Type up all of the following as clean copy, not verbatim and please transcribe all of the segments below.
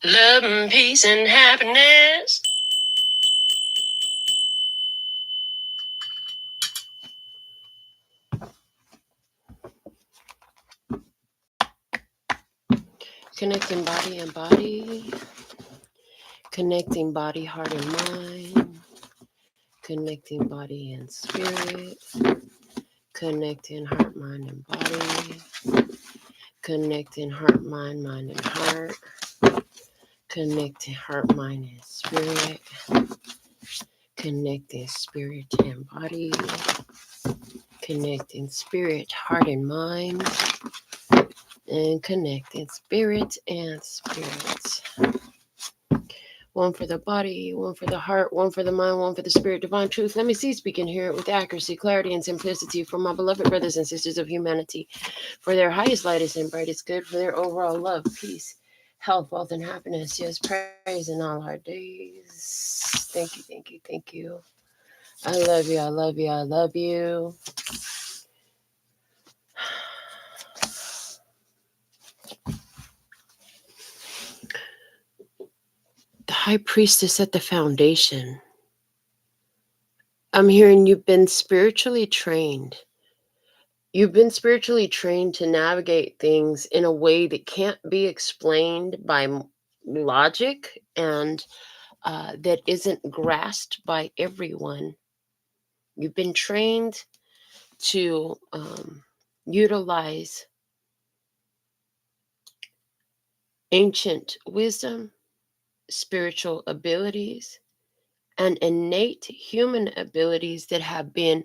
Love and peace and happiness. Connecting body and body. Connecting body, heart, and mind. Connecting body and spirit. Connecting heart, mind, and body. Connecting heart, mind, and heart. Connecting heart, mind, and spirit. Connecting spirit and body. Connecting spirit, heart, and mind. And connecting spirit and spirit. One for the body, one for the heart, one for the mind, one for the spirit, divine truth. Let me see, speak and hear it with accuracy, clarity, and simplicity for my beloved brothers and sisters of humanity, for their highest, lightest, and brightest good, for their overall love, peace, health, wealth, and happiness. Yes, praise in all our days. Thank you, thank you, thank you. I love you, I love you, I love you. The high priestess at the foundation. I'm hearing you've been spiritually trained. You've been spiritually trained to navigate things in a way that can't be explained by logic and that isn't grasped by everyone. You've been trained to utilize ancient wisdom, spiritual abilities, and innate human abilities that have been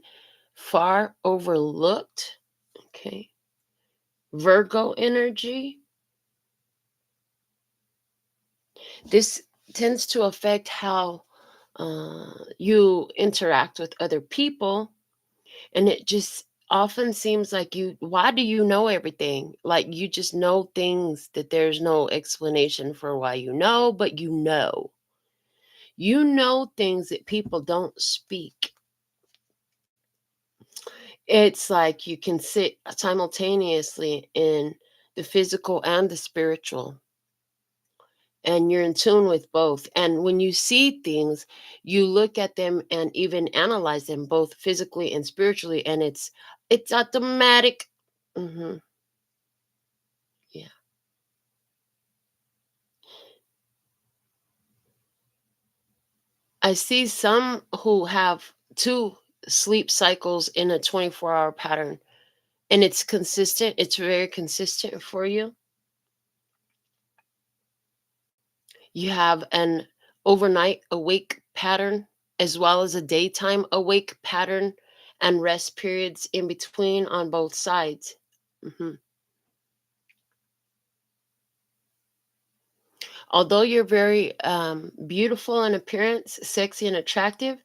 far overlooked. Okay. Virgo energy. This tends to affect how you interact with other people. And it just often seems like why do you know everything? Like you just know things that there's no explanation for why you know, but you know. You know things that people don't speak. It's like you can sit simultaneously in the physical and the spiritual, and you're in tune with both. And when you see things, you look at them and even analyze them both physically and spiritually, and it's automatic. Hmm. Yeah. I see some who have two sleep cycles in a 24-hour pattern, and it's consistent. It's very consistent for you. You have an overnight awake pattern as well as a daytime awake pattern and rest periods in between on both sides. Hmm. Although you're very beautiful in appearance, sexy and attractive,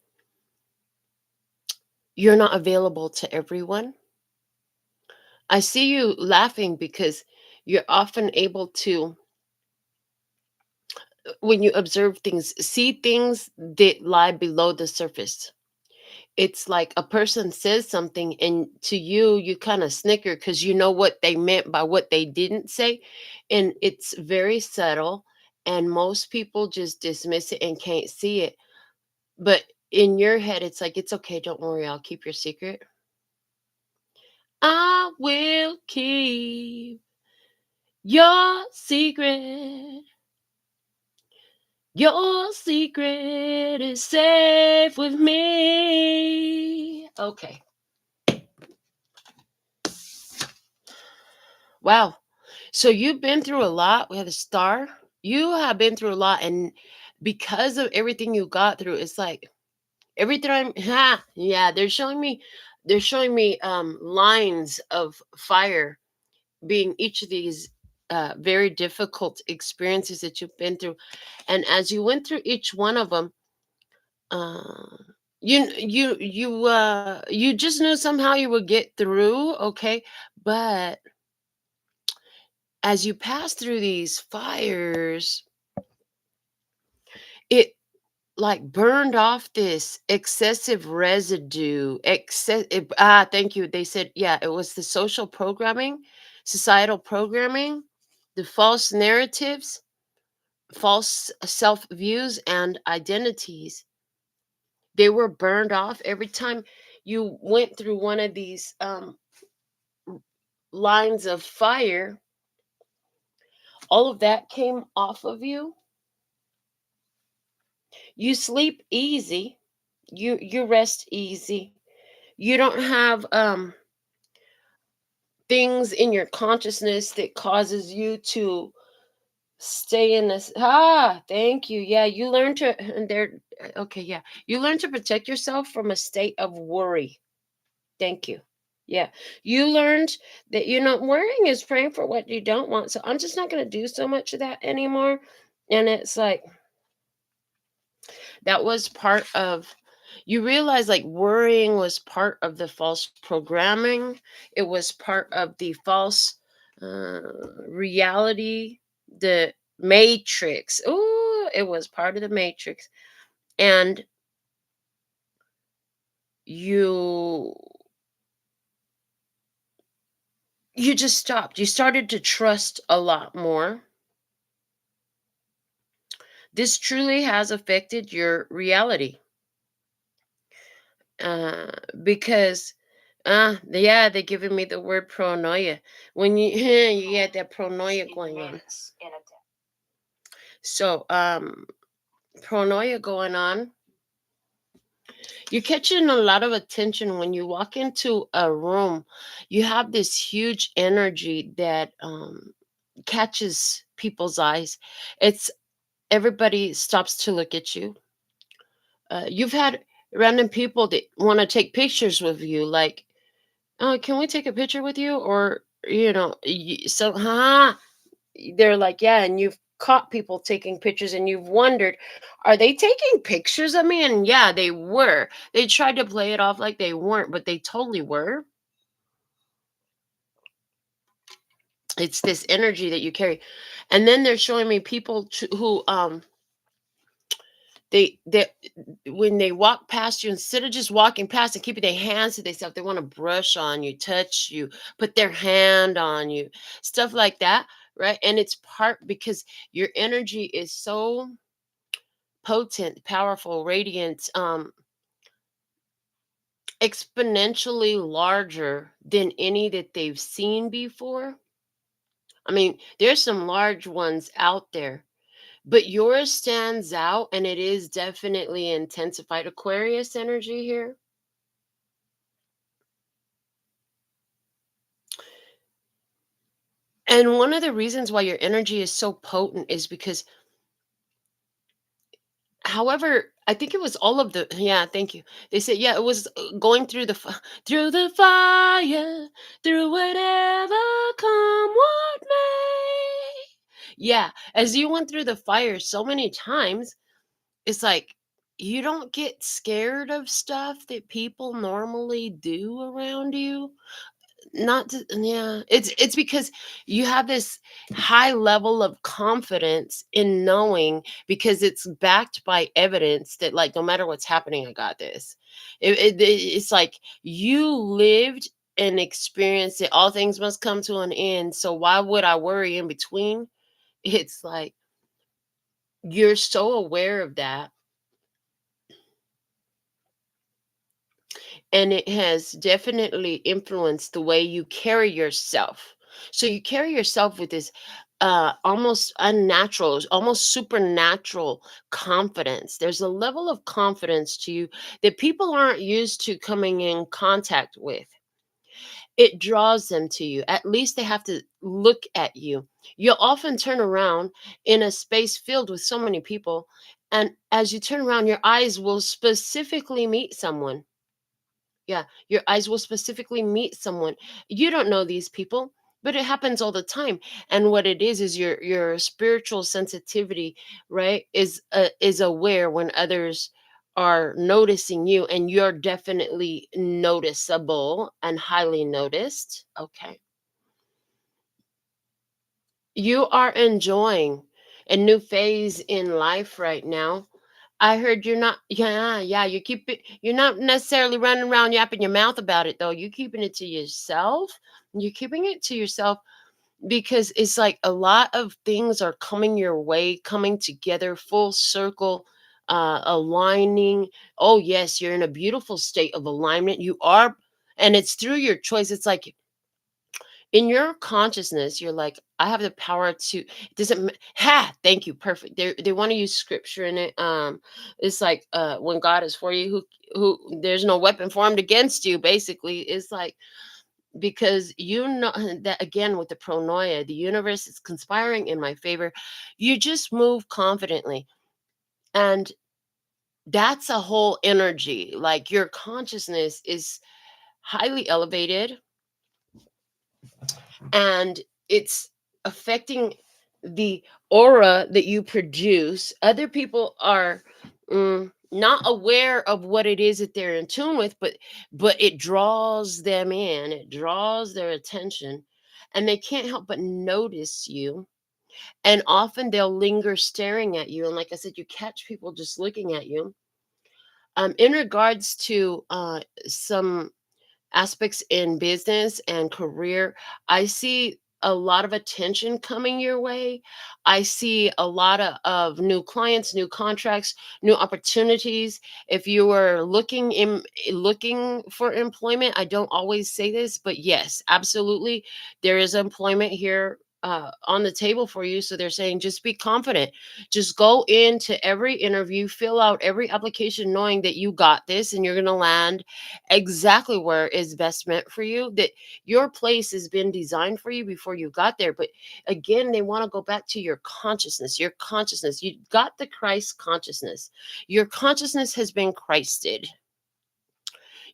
you're not available to everyone. I see you laughing because you're often able to, when you observe things, see things that lie below the surface. It's like a person says something, and to you, you kind of snicker because you know what they meant by what they didn't say. And it's very subtle, and most people just dismiss it and can't see it. But in your head, it's like, it's okay, don't worry, I'll keep your secret. I will keep your secret. Your secret is safe with me. Okay. Wow. So you've been through a lot. We have a star. You have been through a lot. And because of everything you got through, it's like every time, yeah, they're showing me lines of fire being each of these very difficult experiences that you've been through. And as you went through each one of them, uh, you just knew somehow you would get through, okay? But as you pass through these fires, it like burned off this excessive residue. Thank you. They said, yeah, it was the social programming, societal programming, the false narratives, false self views and identities, they were burned off every time you went through one of these lines of fire. All of that came off of you. You sleep easy. You rest easy. You don't have things in your consciousness that causes you to stay in this. Thank you. Yeah, you learn to and there okay, yeah. You learn to protect yourself from a state of worry. Thank you. Yeah. You learned that worrying is praying for what you don't want. So I'm just not going to do so much of that anymore. And it's like that was part of, you realize like worrying was part of the false programming. It was part of the false uh, reality, the matrix. Oh, it was part of the matrix. And you you just stopped. You started to trust a lot more. This truly has affected your reality. uh because yeah, they're giving me the word pronoia. When you you get that pronoia going on. So pronoia going on, you're catching a lot of attention when you walk into a room. You have this huge energy that catches people's eyes. It's Everybody stops to look at you. You've had random people that want to take pictures with you, like, "Oh, can we take a picture with you?" Or, they're like, "Yeah," and you've caught people taking pictures and you've wondered, are they taking pictures of me? And yeah, they were. They tried to play it off like they weren't, but they totally were. It's this energy that you carry. And then they're showing me people who they when they walk past you, instead of just walking past and keeping their hands to themselves, they want to brush on you, touch you, put their hand on you, stuff like that, right? And it's part because your energy is so potent, powerful, radiant, exponentially larger than any that they've seen before. I mean, there's some large ones out there, but yours stands out, and it is definitely intensified Aquarius energy here. And one of the reasons why your energy is so potent is because, however, I think it was all of the, yeah, thank you. They said, yeah, it was going through through the fire, through whatever, come what may. Yeah, as you went through the fire so many times, it's like you don't get scared of stuff that people normally do around you. Not to, yeah, it's because you have this high level of confidence in knowing, because it's backed by evidence that, like, no matter what's happening, I got this. It's like you lived and experienced it. All things must come to an end, so why would I worry in between? It's like you're so aware of that, and it has definitely influenced the way you carry yourself. So you carry yourself with this almost unnatural, almost supernatural confidence. There's a level of confidence to you that people aren't used to coming in contact with. It draws them to you. At least they have to look at you. You'll often turn around in a space filled with so many people, and as you turn around, your eyes will specifically meet someone. Yeah, your eyes will specifically meet someone. You don't know these people, but it happens all the time. And what it is your spiritual sensitivity, right? Is aware when others are noticing you, and you're definitely noticeable and highly noticed. Okay. You are enjoying a new phase in life right now. I heard you're not, yeah, you're not necessarily running around yapping your mouth about it though. You're keeping it to yourself. You're keeping it to yourself because it's like a lot of things are coming your way, coming together, full circle, aligning. Oh, yes, you're in a beautiful state of alignment. You are, and it's through your choice. It's like in your consciousness, you're like, I have the power to. It doesn't. Thank you. Perfect. They want to use scripture in it. It's like when God is for you, who there's no weapon formed against you. Basically, it's like because you know that again with the pronoia, the universe is conspiring in my favor. You just move confidently, and that's a whole energy. Like your consciousness is highly elevated, and it's affecting the aura that you produce. Other people are not aware of what it is that they're in tune with, but it draws them in, it draws their attention, and they can't help but notice you. And often they'll linger staring at you, and like I said, you catch people just looking at you. In regards to some aspects in business and career, I see a lot of attention coming your way. I see a lot of new clients, new contracts, new opportunities. If you are looking for employment, I don't always say this, but yes, absolutely, there is employment here. On the table for you. So they're saying just be confident. Just go into every interview, fill out every application, knowing that you got this and you're going to land exactly where is best meant for you, that your place has been designed for you before you got there. But again, they want to go back to your consciousness. You got the Christ consciousness. Your consciousness has been Christed.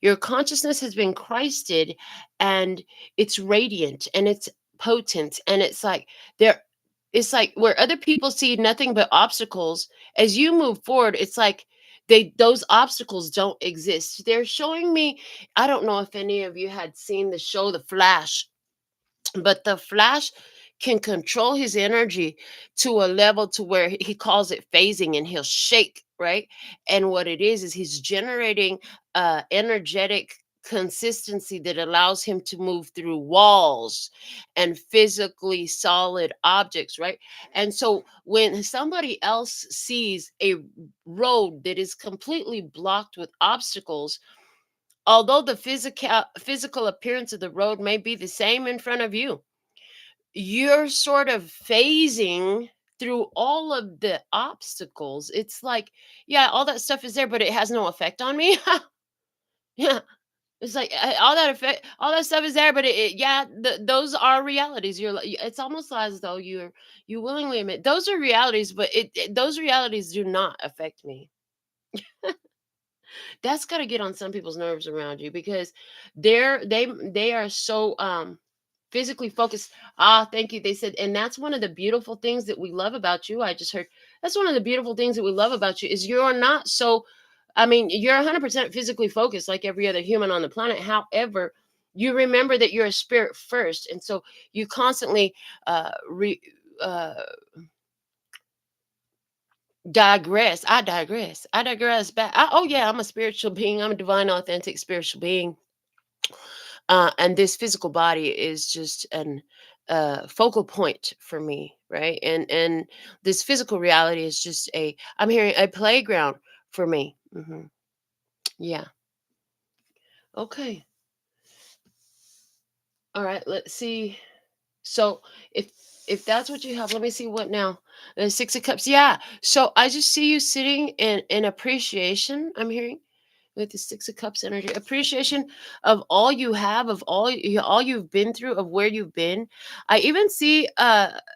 Your consciousness has been Christed, and it's radiant and it's potent, and it's like there, it's like where other people see nothing but obstacles. As you move forward, it's like those obstacles don't exist. They're showing me, I don't know if any of you had seen the show The Flash, but the Flash can control his energy to a level to where he calls it phasing, and he'll shake, right? And what it is he's generating energetic consistency that allows him to move through walls and physically solid objects, right? And so when somebody else sees a road that is completely blocked with obstacles, although the physical appearance of the road may be the same in front of you, you're sort of phasing through all of the obstacles. It's like, yeah, all that stuff is there, but it has no effect on me. Yeah, it's like all that stuff is there, but yeah, those are realities. It's almost as though you willingly admit those are realities, but those realities do not affect me. That's got to get on some people's nerves around you, because they are so physically focused. Ah, thank you. They said, and that's one of the beautiful things that we love about you. I just heard that's one of the beautiful things that we love about you is you're not so, I mean, you're 100% physically focused like every other human on the planet. However, you remember that you're a spirit first, and so you constantly uh re, uh I digress back. Oh yeah, I'm a spiritual being. I'm a divine authentic spiritual being, and this physical body is just an focal point for me, right? And this physical reality is just I'm hearing a playground for me. Yeah. Okay. All right, let's see. So if that's what you have, let me see what now. The Six of Cups. Yeah, so I just see you sitting in appreciation, I'm hearing, with the Six of Cups energy. Appreciation of all you have, of all you've been through, of where you've been. I even see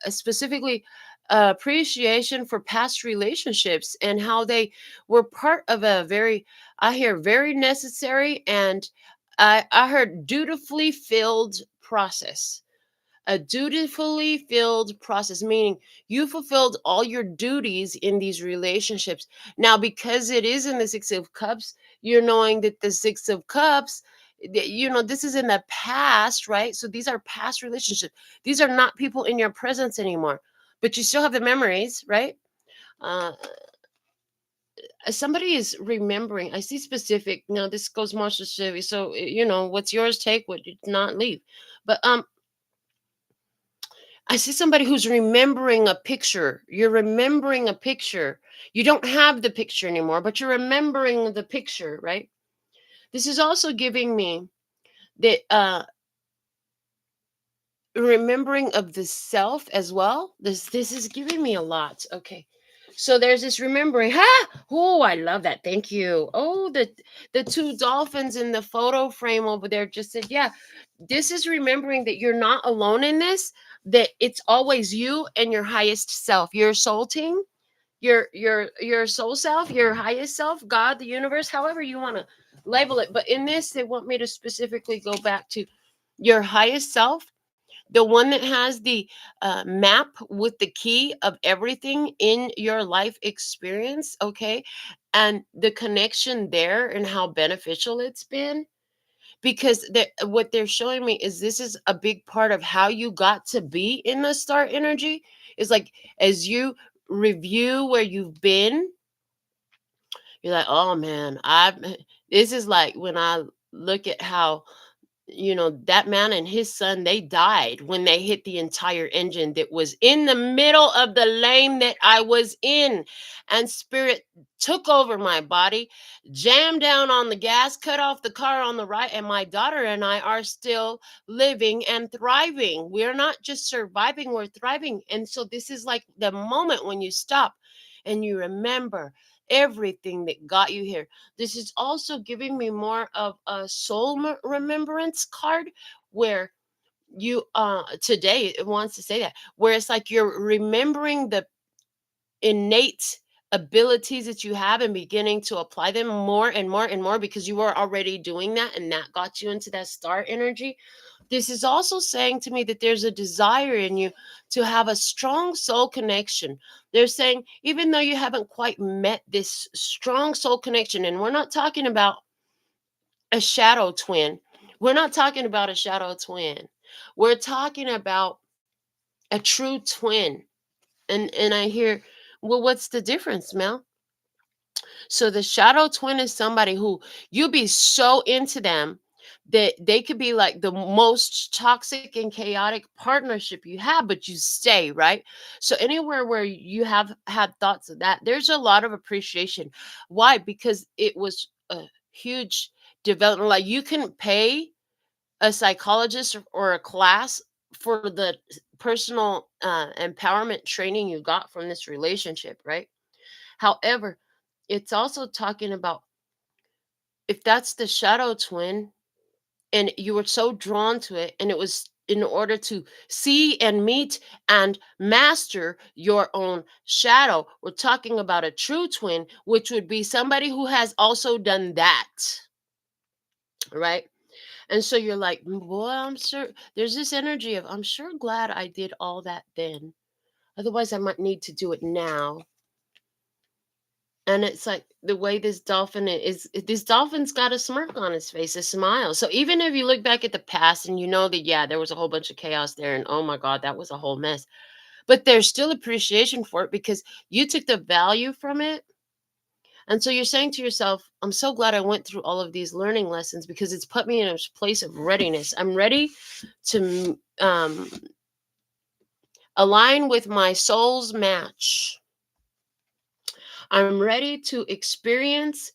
specifically appreciation for past relationships and how they were part of a very, I hear, very necessary, and I heard dutifully filled process. A dutifully filled process, meaning you fulfilled all your duties in these relationships. Now, because it is in the Six of Cups, you're knowing that the Six of Cups, this is in the past, right? So these are past relationships. These are not people in your presence anymore, but you still have the memories, right? Uh, Somebody is remembering. I see specific. Now, this goes more specific. So, what's yours, take, what you not leave. But I see somebody who's remembering a picture. You're remembering a picture. You don't have the picture anymore, but you're remembering the picture, right? This is also giving me the remembering of the self as well. This is giving me a lot. Okay. So there's this remembering. Ha! Oh, I love that. Thank you. Oh, the two dolphins in the photo frame over there just said, yeah, this is remembering that you're not alone in this, that it's always you and your highest self, your soul team, your soul self, your highest self, God, the universe, however you want to label it. But in this, they want me to specifically go back to your highest self, the one that has the map with the key of everything in your life experience, okay? And the connection there and how beneficial it's been. Because what they're showing me is this is a big part of how you got to be in the star energy. Is like as you review where you've been, you're like, oh man, this is like when I look at how, that man and his son, they died when they hit the entire engine that was in the middle of the lane that I was in. And spirit took over my body, jammed down on the gas, cut off the car on the right. And my daughter and I are still living and thriving. We're not just surviving, we're thriving. And so this is like the moment when you stop and you remember everything that got you here. This is also giving me more of a soul remembrance card where you today it wants to say that, where it's like you're remembering the innate abilities that you have and beginning to apply them more and more and more because you were already doing that and that got you into that star energy. This is also saying to me that there's a desire in you to have a strong soul connection. They're saying, even though you haven't quite met this strong soul connection, and we're not talking about a shadow twin, we're not talking about a shadow twin, we're talking about a true twin. And I hear, well, what's the difference, Mel? So the shadow twin is somebody who you be so into them that they could be like the most toxic and chaotic partnership you have, but you stay, right? So anywhere where you have had thoughts of that, there's a lot of appreciation. Why? Because it was a huge development. Like you can pay a psychologist or a class for the personal empowerment training you got from this relationship, right? However, it's also talking about if that's the shadow twin and you were so drawn to it and it was in order to see and meet and master your own shadow, we're talking about a true twin, which would be somebody who has also done that, right? And so you're like, boy, I'm sure there's this energy of, I'm sure glad I did all that then. Otherwise, I might need to do it now. And it's like the way this dolphin is, this dolphin's got a smirk on his face, a smile. So even if you look back at the past and you know that, yeah, there was a whole bunch of chaos there and oh my God, that was a whole mess. But there's still appreciation for it because you took the value from it. And so you're saying to yourself, I'm so glad I went through all of these learning lessons because it's put me in a place of readiness. I'm ready to align with my soul's match. I'm ready to experience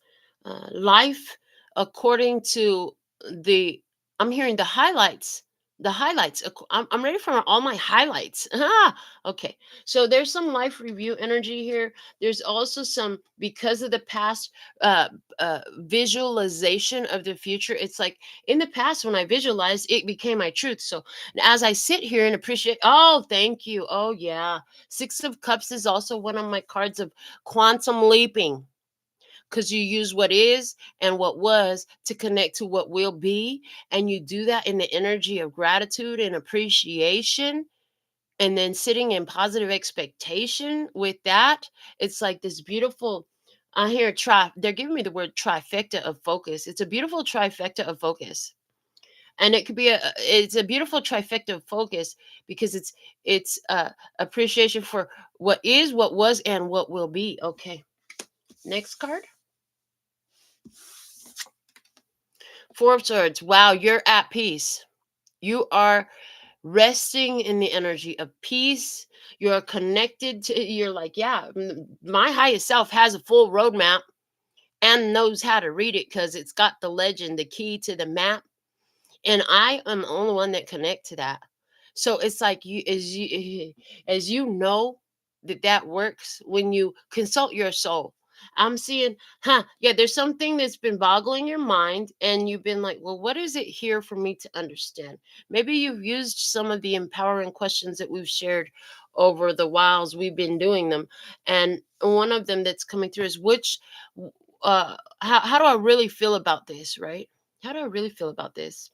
life according to the, I'm hearing the highlights. The highlights. I'm ready for all my highlights. Ah, okay. So there's some life review energy here. There's also some, because of the past, visualization of the future. It's like in the past, when I visualized, it became my truth. So as I sit here and appreciate, oh, thank you. Oh, yeah. Six of Cups is also one of my cards of quantum leaping because you use what is and what was to connect to what will be. And you do that in the energy of gratitude and appreciation. And then sitting in positive expectation with that, it's like this beautiful. I hear they're giving me the word trifecta of focus. It's a beautiful trifecta of focus. And it could be it's a beautiful trifecta of focus because it's appreciation for what is, what was, and what will be. Okay. Next card. Four of Swords. Wow, you're at peace. You are resting in the energy of peace. You're connected to, you're like, yeah, my highest self has a full roadmap and knows how to read it because it's got the legend, the key to the map. And I am the only one that connect to that. So it's like as you know that that works when you consult your soul. I'm seeing, yeah, there's something that's been boggling your mind, and you've been like, well, what is it here for me to understand? Maybe you've used some of the empowering questions that we've shared over the whiles we've been doing them. And one of them that's coming through is how do I really feel about this, right? How do I really feel about this?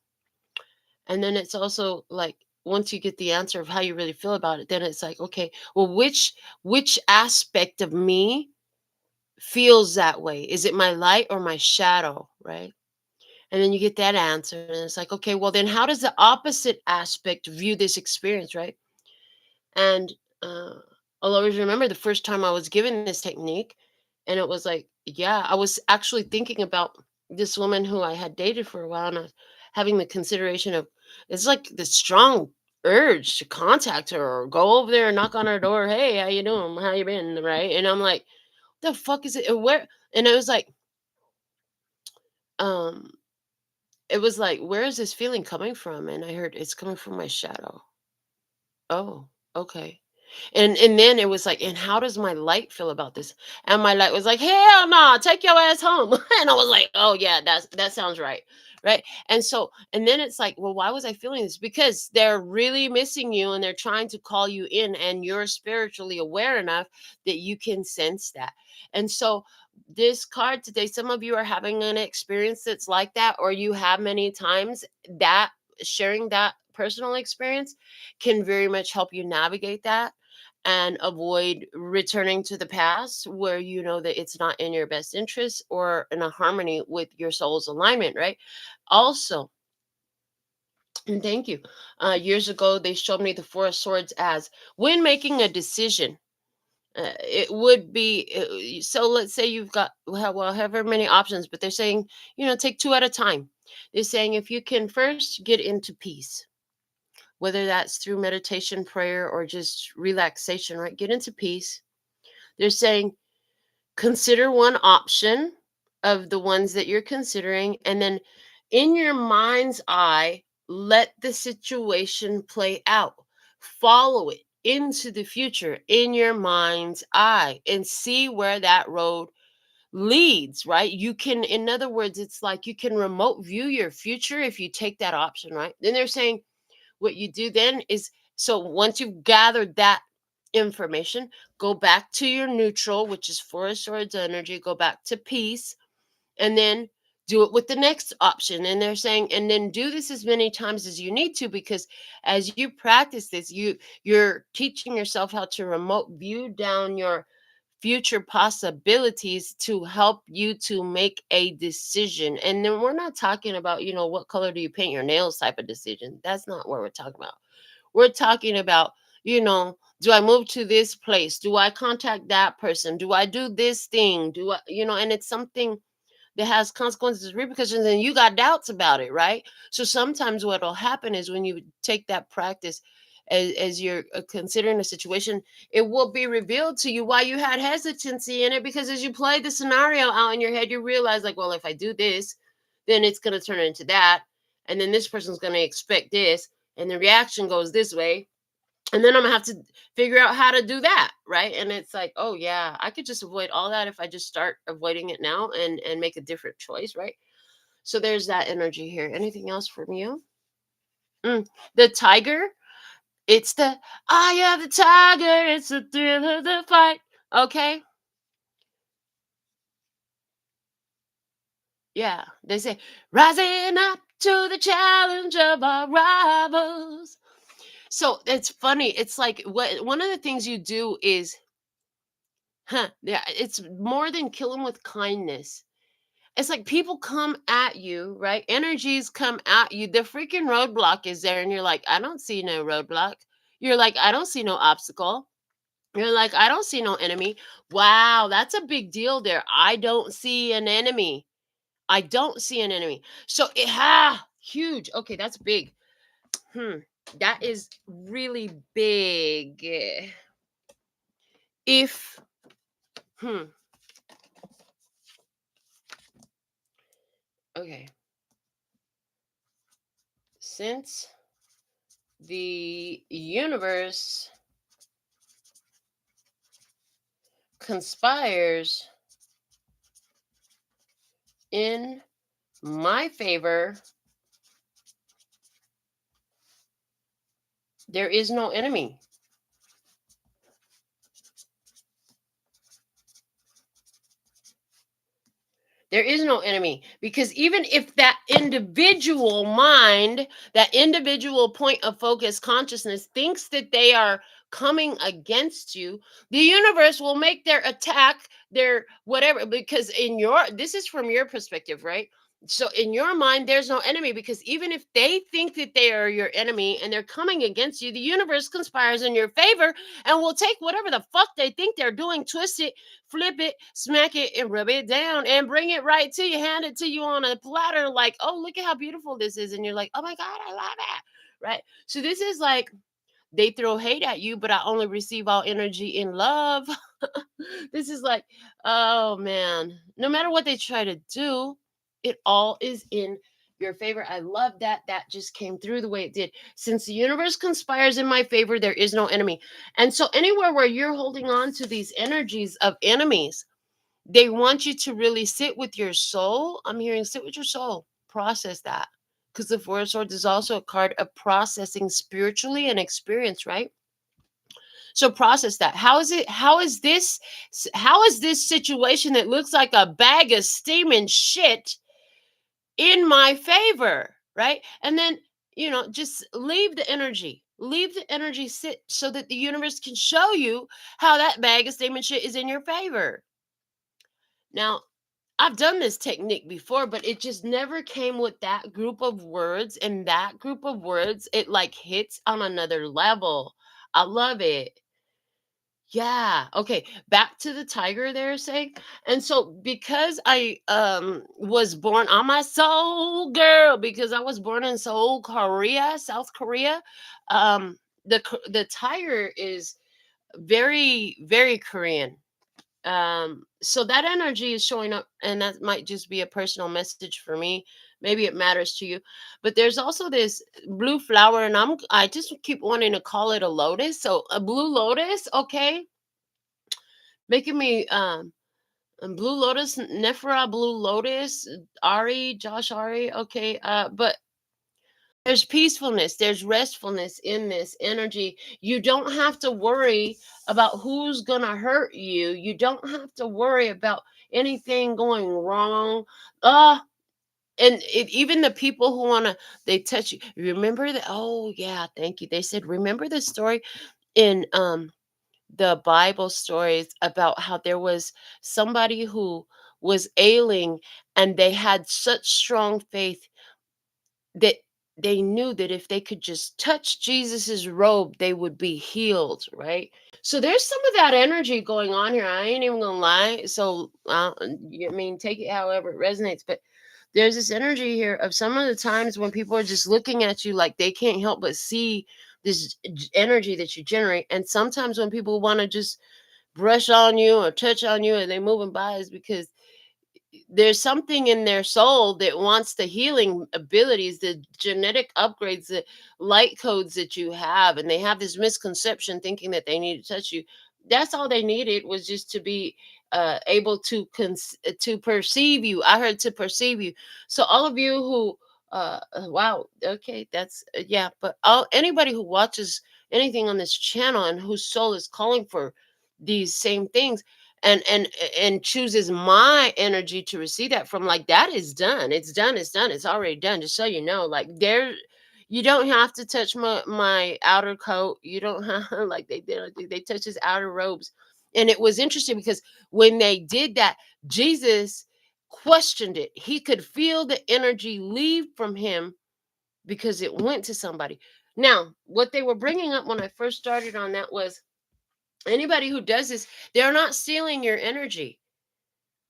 And then it's also like, once you get the answer of how you really feel about it, then it's like, okay, well, which aspect of me feels that way? Is it my light or my shadow, right? And then you get that answer, and it's like, okay, well, then how does the opposite aspect view this experience, right? And uh, I'll always remember the first time I was given this technique, and it was like, yeah, I was actually thinking about this woman who I had dated for a while, and I was having the consideration of, it's like the strong urge to contact her or go over there and knock on her door. Hey, how you doing? How you been? Right? And I'm like, the fuck is it? Where? And it was um, like, where is this feeling coming from? And I heard it's coming from my shadow. Oh, okay. And then it was like, and how does my light feel about this? And my light was like, hell no, take your ass home. And I was like, oh yeah, that sounds right. Right. And so, and then it's like, well, why was I feeling this? Because they're really missing you and they're trying to call you in, and you're spiritually aware enough that you can sense that. And so this card today, some of you are having an experience that's like that, or you have many times that sharing that personal experience can very much help you navigate that and avoid returning to the past where you know that it's not in your best interest or in a harmony with your soul's alignment, right? Also, and thank you. Years ago, they showed me the Four of Swords as when making a decision. It would be so. Let's say you've got, well, however many options, but they're saying, take two at a time. They're saying if you can first get into peace, whether that's through meditation, prayer, or just relaxation, right? Get into peace. They're saying consider one option of the ones that you're considering, and then in your mind's eye, let the situation play out. Follow it into the future in your mind's eye and see where that road leads, right? You can, in other words, it's like you can remote view your future if you take that option, right? Then they're saying, what you do then is, so once you've gathered that information, go back to your neutral, which is Four of Swords energy, go back to peace, and then do it with the next option. And they're saying, and then do this as many times as you need to, because as you practice this, you're teaching yourself how to remote view down your future possibilities to help you to make a decision. And then we're not talking about, what color do you paint your nails type of decision. That's not what we're talking about. We're talking about, do I move to this place? Do I contact that person? Do I do this thing? Do I, and it's something that has consequences, repercussions, and you got doubts about it, right? So sometimes what will happen is when you take that practice as you're considering a situation, it will be revealed to you why you had hesitancy in it, because as you play the scenario out in your head, you realize like, well, if I do this, then it's going to turn into that. And then this person's going to expect this. And the reaction goes this way, and then I'm gonna have to figure out how to do that, right? And it's like, oh yeah, I could just avoid all that if I just start avoiding it now and make a different choice, right? So there's that energy here. Anything else from you? The tiger, it's the eye of the tiger, it's the thrill of the fight. Okay, yeah, they say rising up to the challenge of our rivals. So it's funny, it's like what one of the things you do is, yeah, it's more than kill them with kindness. It's like people come at you, right? Energies come at you. The freaking roadblock is there, and you're like, I don't see no roadblock. You're like, I don't see no obstacle. You're like, I don't see no enemy. Wow, that's a big deal there. I don't see an enemy. I don't see an enemy. So huge. Okay, that's big. Hmm. That is really big. If, okay. Since the universe conspires in my favor, there is no enemy. There is no enemy, because even if that individual mind, that individual point of focus consciousness thinks that they are coming against you, the universe will make their attack, their whatever, because this is from your perspective, right? So in your mind, there's no enemy, because even if they think that they are your enemy and they're coming against you, the universe conspires in your favor and will take whatever the fuck they think they're doing, twist it, flip it, smack it, and rub it down and bring it right to you, hand it to you on a platter, like, oh, look at how beautiful this is. And you're like, oh my God, I love it. Right? So this is like, they throw hate at you, but I only receive all energy in love. This is like, oh man, no matter what they try to do, it all is in your favor. I love that. That just came through the way it did. Since the universe conspires in my favor, there is no enemy. And so, anywhere where you're holding on to these energies of enemies, they want you to really sit with your soul. I'm hearing sit with your soul, process that. Because the Four of Swords is also a card of processing spiritually and experience, right? So process that. How is this situation that looks like a bag of steaming shit in my favor, right? And then, just leave the energy sit, so that the universe can show you how that bag of steaming shit is in your favor. Now, I've done this technique before, but it just never came with that group of words. And that group of words, it like hits on another level. I love it. Yeah. Okay. Back to the tiger there, say. And so, because I was born, I'm a Seoul girl, because I was born in Seoul, Korea, South Korea. The tiger is very, very Korean. So that energy is showing up, and that might just be a personal message for me. Maybe it matters to you, but there's also this blue flower, and I just keep wanting to call it a lotus. So a blue lotus, okay, making me blue lotus, Nephra, blue lotus, Ari, Josh Ari, okay, but there's peacefulness, there's restfulness in this energy. You don't have to worry about who's gonna hurt you. You don't have to worry about anything going wrong. Uh and even the people who they touch you. Remember that? Oh yeah, thank you. They said, remember the story in the Bible stories about how there was somebody who was ailing, and they had such strong faith that they knew that if they could just touch Jesus's robe, they would be healed, right? So there's some of that energy going on here. I ain't even gonna lie. So I mean, take it however it resonates, but there's this energy here of some of the times when people are just looking at you like they can't help but see this energy that you generate. And sometimes when people want to just brush on you or touch on you and they moving by, is because there's something in their soul that wants the healing abilities, the genetic upgrades, the light codes that you have, and they have this misconception thinking that they need to touch you. That's all they needed, was just to be able to to perceive you. I heard to perceive you. So all of you who wow, okay, that's yeah, but all anybody who watches anything on this channel and whose soul is calling for these same things, and chooses my energy to receive that from, like, that is done. It's done. It's done. It's already done. Just so you know, like, there, you don't have to touch my outer coat. You don't have like they touch his outer robes. And it was interesting because when they did that, Jesus questioned it. He could feel the energy leave from him because it went to somebody. Now, what they were bringing up when I first started on that was, anybody who does this, they're not stealing your energy.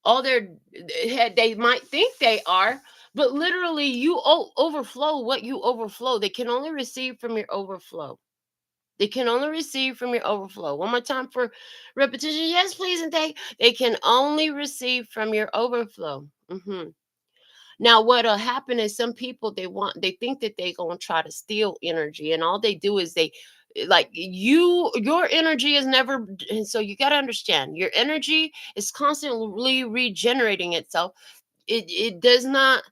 All they might think they are, But literally, you overflow what you overflow. They can only receive from your overflow. They can only receive from your overflow. One more time for repetition. Yes, please, and thank. They can only receive from your overflow. Now, what'll happen is some people they think that they gonna try to steal energy, and all they do is they like your energy is never. And so you got to understand your energy is constantly regenerating itself. It does not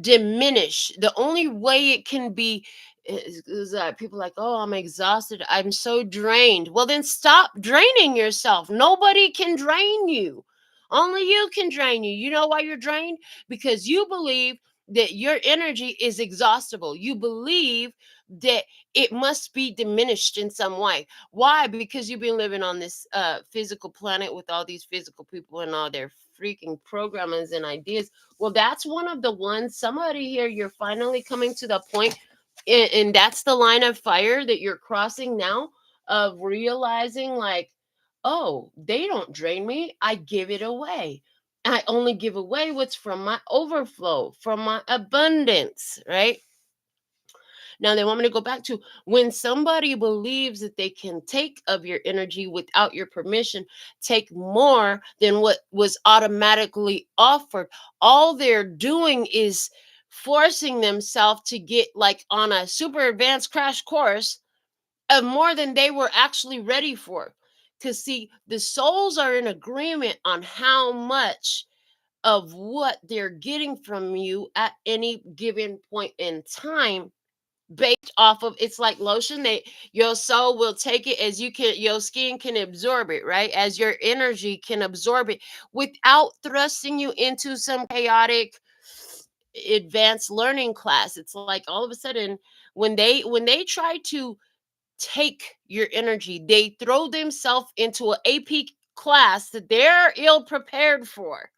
diminish. The only way it can be is that people like, oh, I'm exhausted, I'm so drained. Well, then stop draining yourself. Nobody can drain you. Only you can drain you. You know why you're drained? Because you believe that your energy is exhaustible. You believe that it must be diminished in some way. Why? Because you've been living on this physical planet with all these physical people and all their freaking programmings and ideas. Well, that's one of the ones. Somebody here, you're finally coming to the point, and that's the line of fire that you're crossing now, of realizing, like, oh, they don't drain me. I give it away. I only give away what's from my overflow, from my abundance, right? Now they want me to go back to when somebody believes that they can take of your energy without your permission, take more than what was automatically offered. All they're doing is forcing themselves to get like on a super advanced crash course of more than they were actually ready for. Because see, the souls are in agreement on how much of what they're getting from you at any given point in time, based off of, it's like lotion. Your soul will take it as you can, your skin can absorb it, right? As your energy can absorb it without thrusting you into some chaotic advanced learning class. It's like all of a sudden when they try to take your energy, they throw themselves into an AP class that they're ill prepared for,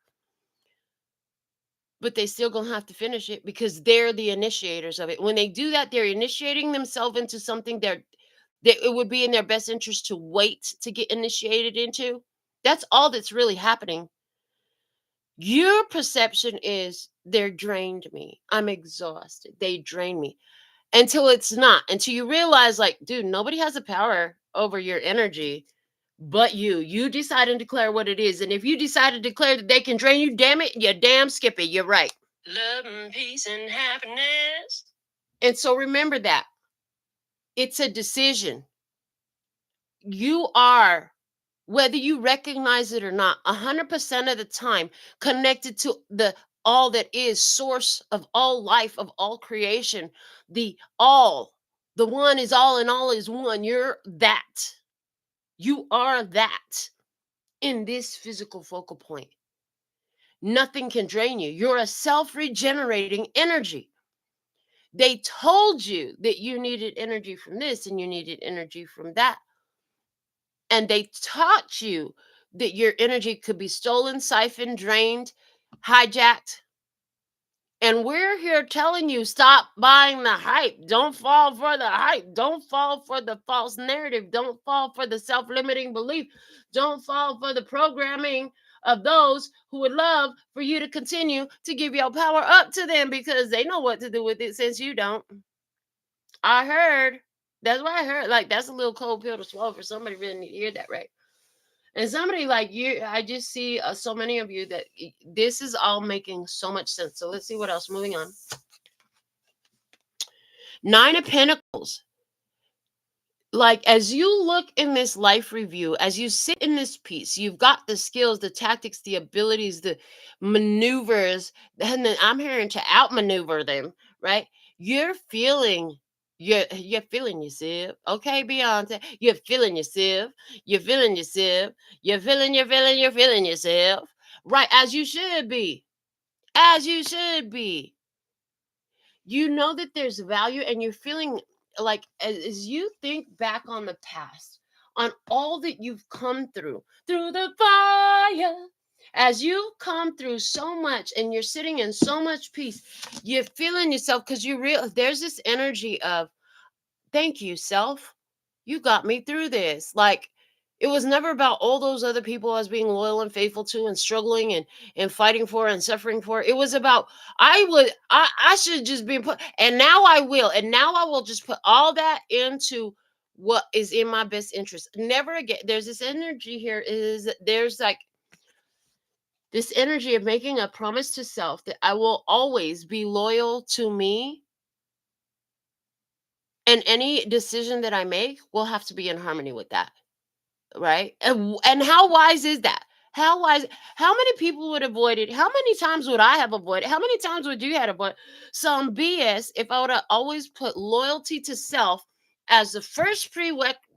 but they still gonna have to finish it because they're the initiators of it. When they do that, they're initiating themselves into something that it would be in their best interest to wait to get initiated into. That's all that's really happening. Your perception is they're drained me. I'm exhausted. They drain me. Until it's not. Until you realize, like, dude, nobody has the power over your energy but you. You decide and declare what it is. And if you decide to declare that they can drain you, damn it, you damn skip it. You're right. Love and peace and happiness. And so remember that it's a decision. You are, whether you recognize it or not, 100% of the time connected to the all that is, source of all life, of all creation, the all. The one is all and all is one. You're that. You are that in this physical focal point. Nothing can drain you. You're a self regenerating energy. They told you that you needed energy from this and you needed energy from that. And they taught you that your energy could be stolen, siphoned, drained, hijacked. And we're here telling you, stop buying the hype. Don't fall for the hype. Don't fall for the false narrative. Don't fall for the self-limiting belief. Don't fall for the programming of those who would love for you to continue to give your power up to them because they know what to do with it since you don't. I heard. That's what I heard. Like, that's a little cold pill to swallow for somebody really need to hear that, right? And somebody like you, I just see so many of you that this is all making so much sense. So let's see what else. Moving on. Nine of Pentacles. Like, as you look in this life review, as you sit in this piece, you've got the skills, the tactics, the abilities, the maneuvers, and then I'm hearing to outmaneuver them, right? You're feeling, you're feeling yourself. Okay, Beyonce, you're feeling yourself. You're feeling yourself. You're feeling yourself. Right, as you should be. As you should be. You know that there's value, and you're feeling like, as you think back on the past, on all that you've come through the fire, as you come through so much and you're sitting in so much peace, you're feeling yourself because there's this energy of thank you, self. You got me through this. Like, It was never about all those other people I was being loyal and faithful to and struggling and fighting for and suffering for. It was about I should just be put, and now I will. And now I will just put all that into what is in my best interest. Never again. There's this energy here, is there's like this energy of making a promise to self that I will always be loyal to me, and any decision that I make will have to be in harmony with that. Right? And how wise is that? How wise? How many people would avoid it? How many times would I have avoided? How many times would you have avoided some BS if I would have always put loyalty to self as the first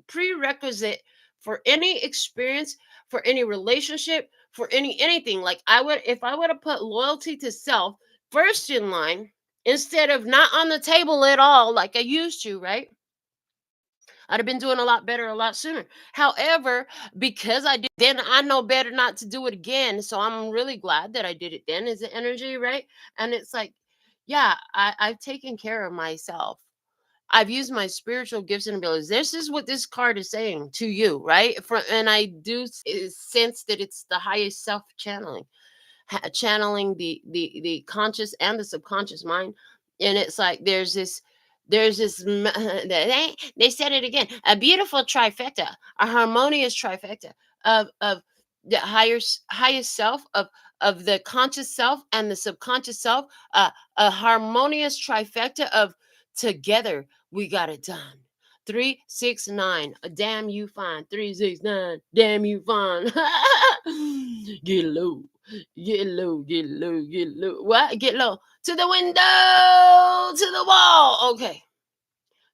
prerequisite for any experience, for any relationship, for anything? Like I would, if I would have put loyalty to self first in line instead of not on the table at all, like I used to, right? I'd have been doing a lot better a lot sooner. However, because I did then, I know better not to do it again. So I'm really glad that I did it then. Is the energy, right? And it's like, yeah, I've taken care of myself. I've used my spiritual gifts and abilities. This is what this card is saying to you, right? And I do sense that it's the highest self channeling, channeling the conscious and the subconscious mind. And it's like they said it again, a beautiful trifecta, a harmonious trifecta of the highest self, of the conscious self and the subconscious self, a harmonious trifecta of together we got it done. 369, damn you fine. 369, damn you fine. Get low. Get low, get low, get low. What? Get low. To the window, to the wall. Okay.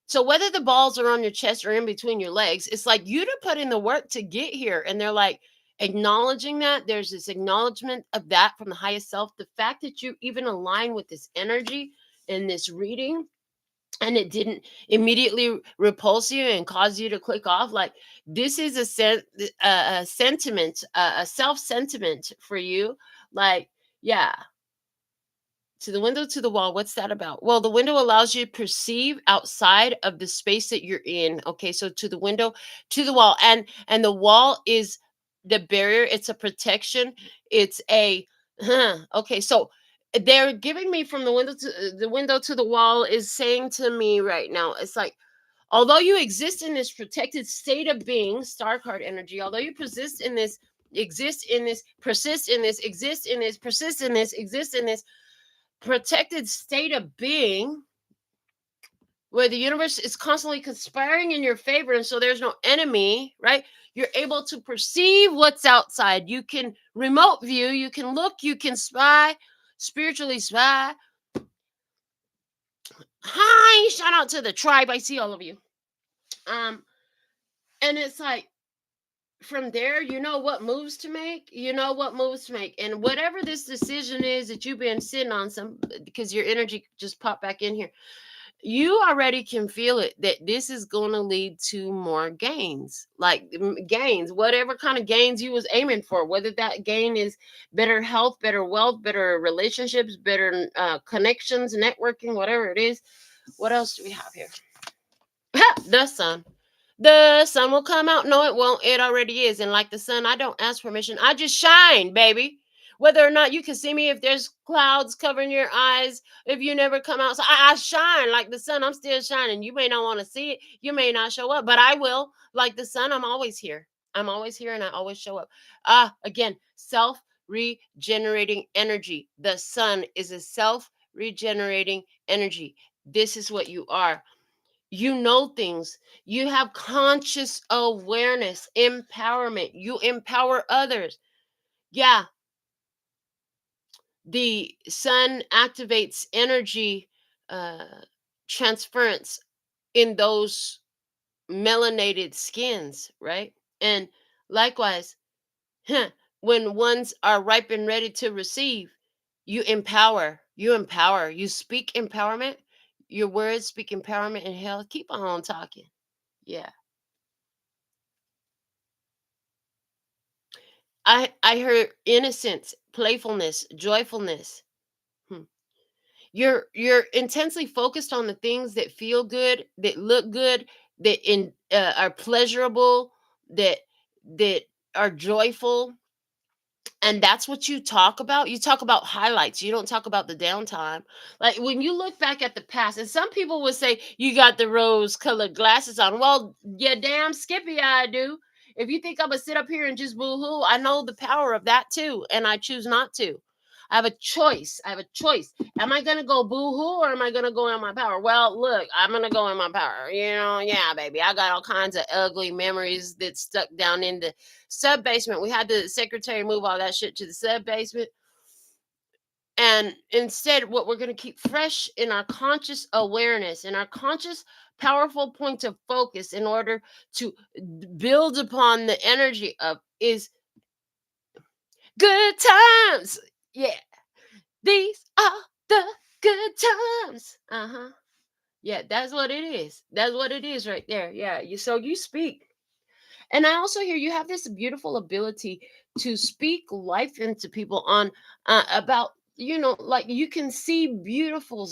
So whether the balls are on your chest or in between your legs, it's like you to put in the work to get here. And they're like acknowledging that. There's this acknowledgement of that from the highest self. The fact that you even align with this energy in this reading, and it didn't immediately repulse you and cause you to click off, like this is a sentiment, a self sentiment for you. Like, yeah, to the window, to the wall, what's that about? Well, the window allows you to perceive outside of the space that you're in. Okay, so to the window, to the wall, and the wall is the barrier. It's a protection. It's a okay, so they're giving me from the window to the wall is saying to me right now, it's like, although you exist in this protected state of being, star card energy, although you exist in this, persist in this, exist in this, persist in this, exist in this protected state of being, where the universe is constantly conspiring in your favor, and so there's no enemy, right? You're able to perceive what's outside. You can remote view, you can look, you can spy, spiritually spy. Hi, shout out to the tribe. I see all of you. Um, and it's like, from there, you know what moves to make. You know what moves to make, and whatever this decision is that you've been sitting on, some because your energy just popped back in here, you already can feel it that this is going to lead to more gains, like gains, whatever kind of gains you was aiming for, whether that gain is better health, better wealth, better relationships, better connections, networking, whatever it is. What else do we have here? The sun. The sun will come out. No, it won't. It already is. And like the sun, I don't ask permission. I just shine, baby. Whether or not you can see me, if there's clouds covering your eyes, if you never come out. So I shine like the sun. I'm still shining. You may not want to see it. You may not show up, but I will. Like the sun, I'm always here. I'm always here and I always show up. Again, self regenerating energy. The sun is a self regenerating energy. This is what you are. You know things. You have conscious awareness, empowerment. You empower others. Yeah, the sun activates energy uh, transference in those melanated skins, right? And likewise, huh, when ones are ripe and ready to receive, you speak empowerment. Your words speak empowerment and health. Keep on talking. Yeah. I heard innocence, playfulness, joyfulness. Hmm. You're intensely focused on the things that feel good, that look good, that are pleasurable, that that are joyful. And that's what you talk about. You talk about highlights. You don't talk about the downtime. Like when you look back at the past, and some people would say, you got the rose colored glasses on. Well, yeah, damn skippy, I do. If you think I'm going to sit up here and just boo hoo, I know the power of that too. And I choose not to. I have a choice. I have a choice. Am I going to go boo hoo or am I going to go in my power? Well, look, I'm going to go in my power. Yeah, baby. I got all kinds of ugly memories that stuck down in the sub basement. We had the secretary move all that shit to the sub basement. And instead, what we're going to keep fresh in our conscious awareness, in our conscious, powerful point of focus in order to build upon the energy of is good times. Yeah. These are the good times. Uh-huh. Yeah, that's what it is. That's what it is right there. Yeah. So you speak. And I also hear you have this beautiful ability to speak life into people on about, like you can see beautiful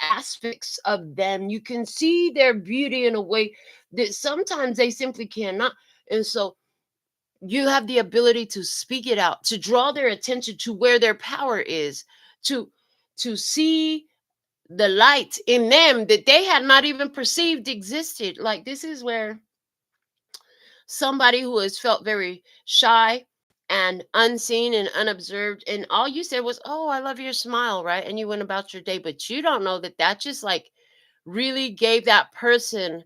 aspects of them. You can see their beauty in a way that sometimes they simply cannot. And so you have the ability to speak it out, to draw their attention to where their power is, to see the light in them that they had not even perceived existed. Like this is where somebody who has felt very shy and unseen and unobserved, and all you said was, oh, I love your smile, right? And you went about your day, but you don't know that that just like really gave that person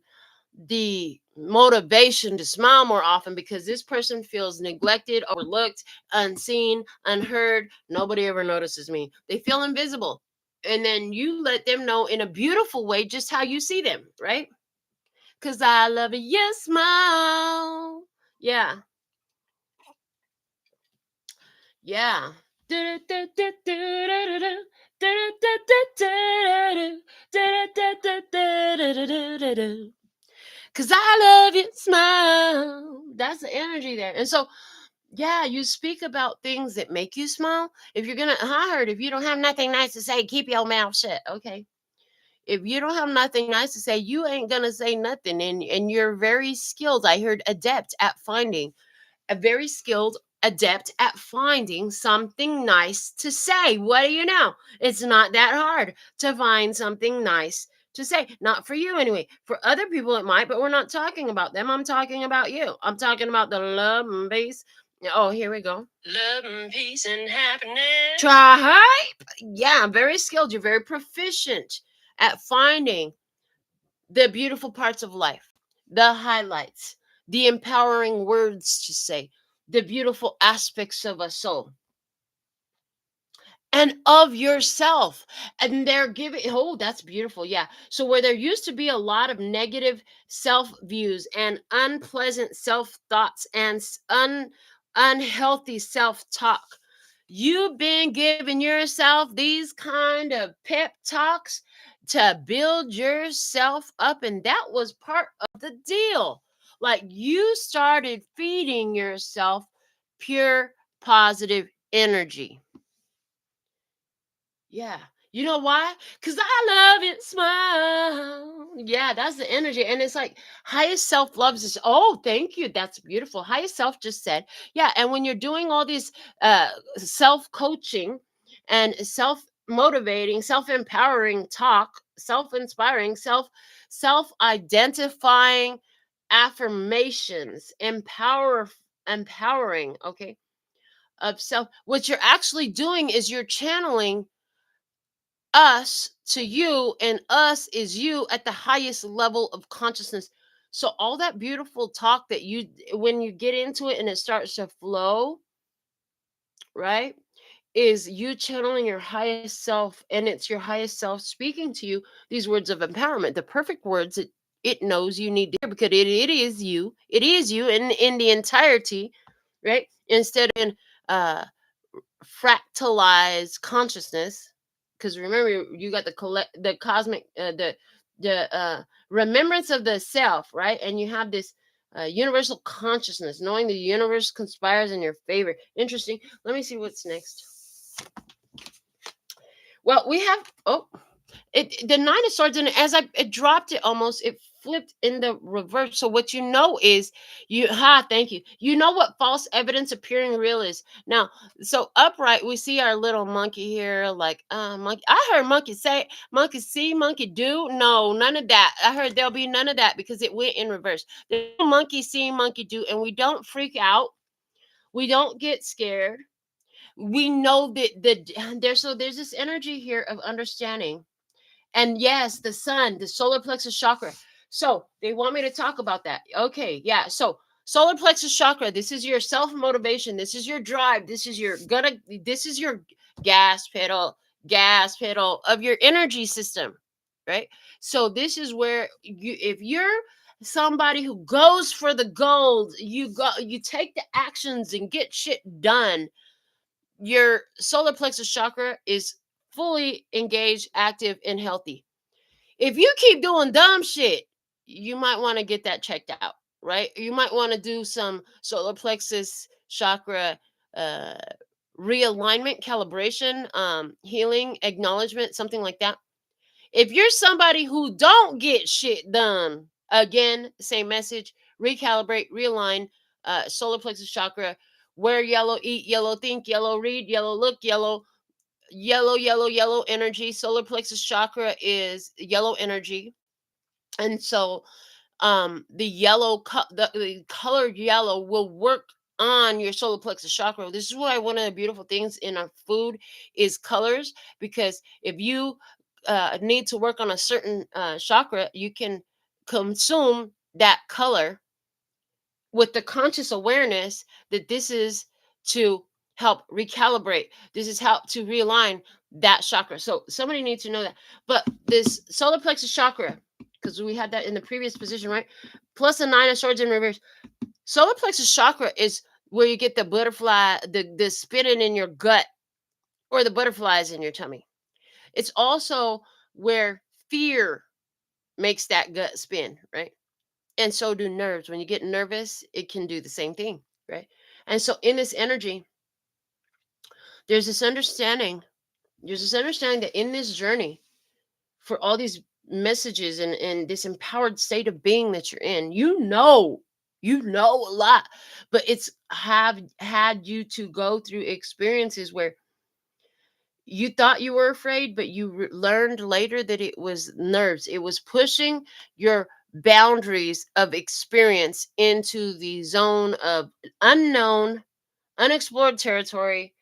the motivation to smile more often, because this person feels neglected, overlooked, unseen, unheard. Nobody ever notices me. They feel invisible. And then you let them know in a beautiful way just how you see them, right? Because I love your smile. Yeah. Yeah. Cause I love you, smile. That's the energy there. And so, yeah, you speak about things that make you smile. If you're gonna, I heard, if you don't have nothing nice to say, keep your mouth shut. Okay. If you don't have nothing nice to say, you ain't gonna say nothing. And you're very skilled. I heard adept at finding, a very skilled adept at finding something nice to say. What do you know? It's not that hard to find something nice to say. Not for you anyway. For other people it might, but we're not talking about them. I'm talking about you. I'm talking about the love and peace. Oh, here we go. Love and peace and happiness. Tribe. Yeah, I'm very skilled. You're very proficient at finding the beautiful parts of life, the highlights, the empowering words to say, the beautiful aspects of a soul and of yourself. And they're giving, oh, that's beautiful. Yeah. So, where there used to be a lot of negative self views and unpleasant self thoughts and unhealthy self talk, you've been giving yourself these kind of pep talks to build yourself up. And that was part of the deal. Like you started feeding yourself pure positive energy. Yeah. You know why? Because I love it. Smile. Yeah, that's the energy. And it's like highest self loves is, oh, thank you. That's beautiful. Highest self just said, yeah. And when you're doing all these self coaching and self motivating, self empowering talk, self inspiring, self identifying affirmations, empowering, okay, of self, what you're actually doing is you're channeling us to you, and us is you at the highest level of consciousness. So all that beautiful talk that you, when you get into it and it starts to flow, right, is you channeling your highest self, and it's your highest self speaking to you these words of empowerment, the perfect words that it knows you need to hear, because it is you, it is you in the entirety, right? Instead of in uh fractalized consciousness, because remember, you got the cosmic, the remembrance of the self, right? And you have this universal consciousness, knowing the universe conspires in your favor. Interesting. Let me see what's next. Well, we have, oh, it, the Nine of Swords, and as I it dropped it almost, it flipped in the reverse. So what you know is thank you. You know what false evidence appearing real is. Now, so upright, we see our little monkey here, like monkey. I heard monkey say, monkey see, monkey do. No, none of that. I heard there'll be none of that because it went in reverse. There's no monkey see, monkey do, and we don't freak out. We don't get scared. We know that there's this energy here of understanding. And yes, the sun, the solar plexus chakra. So they want me to talk about that. Okay, yeah. So solar plexus chakra, this is your self-motivation. This is your drive. This is your gas pedal of your energy system. Right. So this is where if you're somebody who goes for the gold, you take the actions and get shit done. Your solar plexus chakra is fully engaged, active, and healthy. If you keep doing dumb shit, you might want to get that checked out, right? You might want to do some solar plexus chakra uh, realignment, calibration, healing, acknowledgement, something like that. If you're somebody who don't get shit done, again, same message, recalibrate, realign, solar plexus chakra, wear yellow, eat yellow, think yellow, read yellow, look yellow, yellow energy. Solar plexus chakra is yellow energy. And so the colored yellow will work on your solar plexus chakra. This is why one of the beautiful things in our food is colors, because if you need to work on a certain chakra, you can consume that color with the conscious awareness that this is to help recalibrate. This is help to realign that chakra. So somebody needs to know that. But this solar plexus chakra, because we had that in the previous position, right? Plus the nine of swords in reverse. Solar plexus chakra is where you get the butterfly, the spinning in your gut, or the butterflies in your tummy. It's also where fear makes that gut spin, right? And so do nerves. When you get nervous, it can do the same thing, right? And so in this energy, there's this understanding, that in this journey, for all these messages and this empowered state of being that you're in, you know a lot, but it's have had you to go through experiences where you thought you were afraid, but you learned later that it was nerves. It was pushing your boundaries of experience into the zone of unknown, unexplored territory.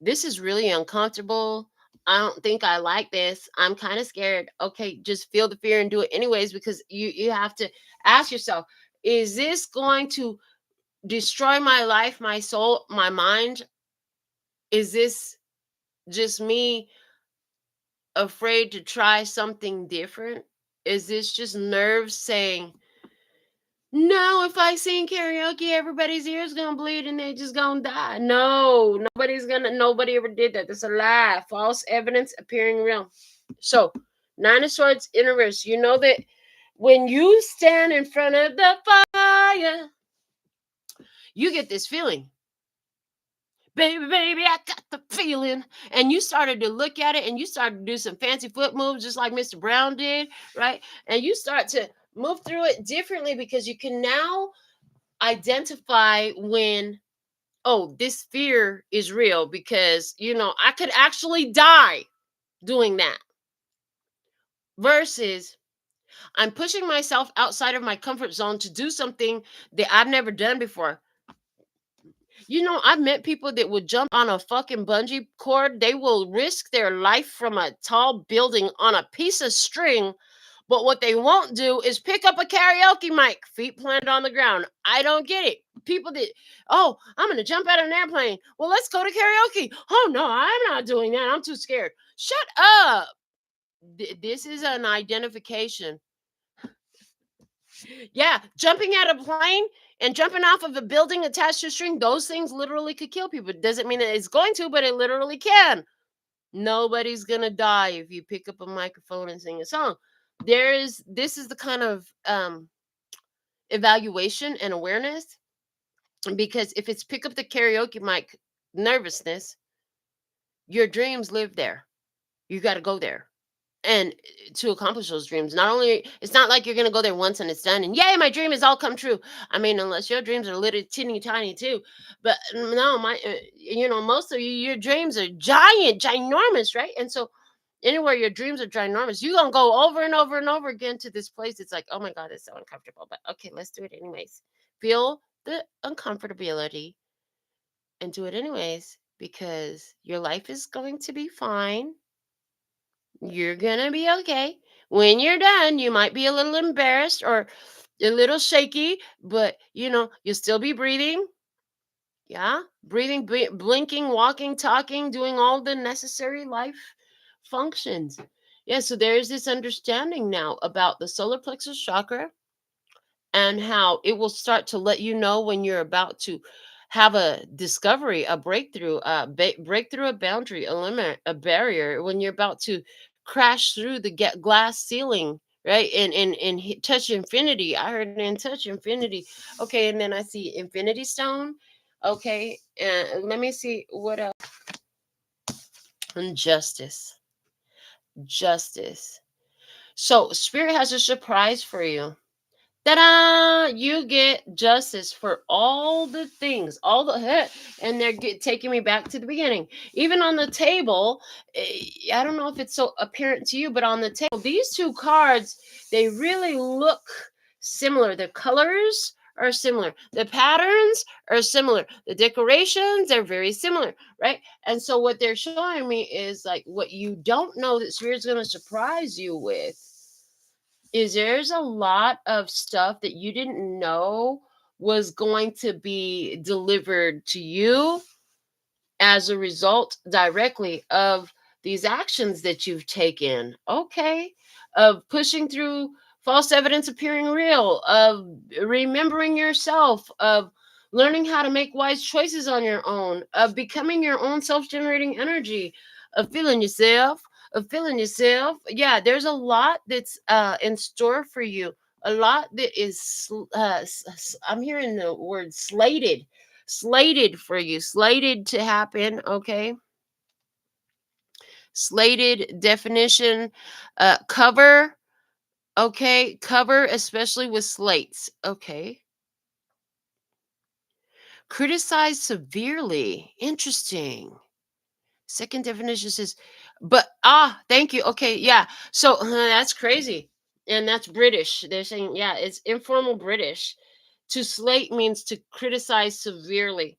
This is really uncomfortable. I don't think I like this. I'm kind of scared. Okay, just feel the fear and do it anyways, because you have to ask yourself, is this going to destroy my life, my soul, my mind? Is this just me afraid to try something different? Is this just nerves saying, no, if I sing karaoke, everybody's ears gonna bleed and they just gonna die? No, nobody ever did that. That's a lie. False evidence appearing real. So, nine of swords in reverse. You know that when you stand in front of the fire, you get this feeling. Baby, I got the feeling. And you started to look at it and you started to do some fancy foot moves, just like Mr. Brown did, right? And you start to move through it differently because you can now identify when, oh, this fear is real, because, I could actually die doing that. Versus, I'm pushing myself outside of my comfort zone to do something that I've never done before. I've met people that would jump on a fucking bungee cord. They will risk their life from a tall building on a piece of string. But what they won't do is pick up a karaoke mic, feet planted on the ground. I don't get it. People that, oh, I'm going to jump out of an airplane. Well, let's go to karaoke. Oh, no, I'm not doing that. I'm too scared. Shut up. This is an identification. Yeah, jumping out of a plane and jumping off of a building attached to a string, those things literally could kill people. It doesn't mean that it's going to, but it literally can. Nobody's going to die if you pick up a microphone and sing a song. This is the kind of evaluation and awareness, because if it's pick up the karaoke mic nervousness, your dreams live there. You got to go there. and to accomplish those dreams. Not only, it's not like you're going to go there once and it's done and yay, my dream has all come true. I mean, unless your dreams are little teeny tiny too. But no, most of your dreams are giant, ginormous, right? And so anywhere your dreams are ginormous, you're going to go over and over and over again to this place. It's like, oh my God, it's so uncomfortable. But okay, let's do it anyways. Feel the uncomfortability and do it anyways, because your life is going to be fine. You're going to be okay. When you're done, you might be a little embarrassed or a little shaky, but you'll still be breathing. Yeah. Breathing, blinking, walking, talking, doing all the necessary life functions. Yeah. So there's this understanding now about the solar plexus chakra and how it will start to let you know when you're about to have a discovery, a breakthrough, breakthrough a boundary, eliminate a barrier, when you're about to crash through the glass ceiling, right? And touch infinity. I heard in touch infinity. Okay, and then I see infinity stone. Okay, and let me see what else. And justice. So spirit has a surprise for you. Ta-da! You get justice for all the things, all the and they're taking me back to the beginning. Even on the table, I don't know if it's so apparent to you, but on the table, these two cards, they really look similar. The colors are similar. The patterns are similar. The decorations are very similar, right? And so what they're showing me is like what you don't know that Spirit's going to surprise you with is there's a lot of stuff that you didn't know was going to be delivered to you as a result directly of these actions that you've taken. Okay. Of pushing through false evidence appearing real, of remembering yourself, of learning how to make wise choices on your own, of becoming your own self generating energy, of feeling yourself, Yeah, there's a lot that's in store for you. A lot that is, I'm hearing the word slated for you, slated to happen. Okay, slated definition, cover. Okay, cover, especially with slates. Okay, criticize severely. Interesting. Second definition says, but thank you. Okay, yeah. So that's crazy, and that's British. They're saying, yeah, it's informal British. To slate means to criticize severely.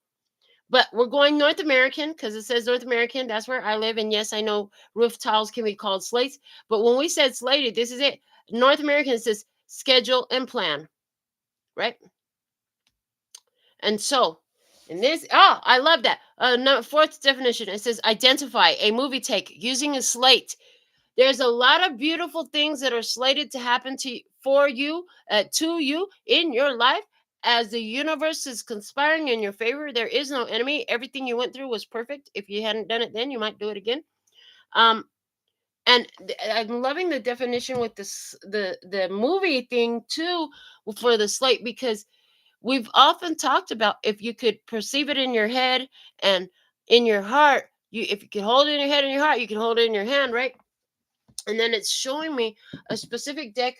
But we're going North American because it says North American. That's where I live. And yes, I know roof tiles can be called slates. But when we said slated, this is it. North American says schedule and plan, right? And so, in this, I love that. Fourth definition, it says identify a movie take using a slate. There's a lot of beautiful things that are slated to happen for you, to you in your life. As the universe is conspiring in your favor, there is no enemy. Everything you went through was perfect. If you hadn't done it then, you might do it again. Um, and I'm loving the definition with this, the movie thing too, for the slate, because we've often talked about if you could perceive it in your head and in your heart. If you can hold it in your head and your heart, you can hold it in your hand, right? And then it's showing me a specific deck,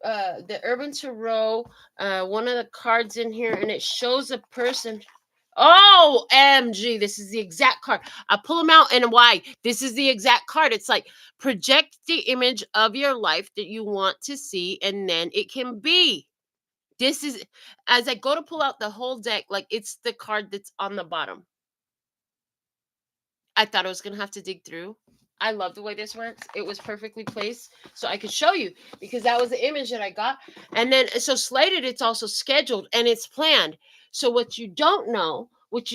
the Urban Tarot, one of the cards in here, and it shows a person. Oh, MG, this is the exact card. I pull them out, and why? This is the exact card. It's like project the image of your life that you want to see, and then it can be. This is, as I go to pull out the whole deck, like it's the card that's on the bottom. I thought I was going to have to dig through. I love the way this works. It was perfectly placed so I could show you, because that was the image that I got. And then, so slated, it's also scheduled and it's planned. So what you don't know, but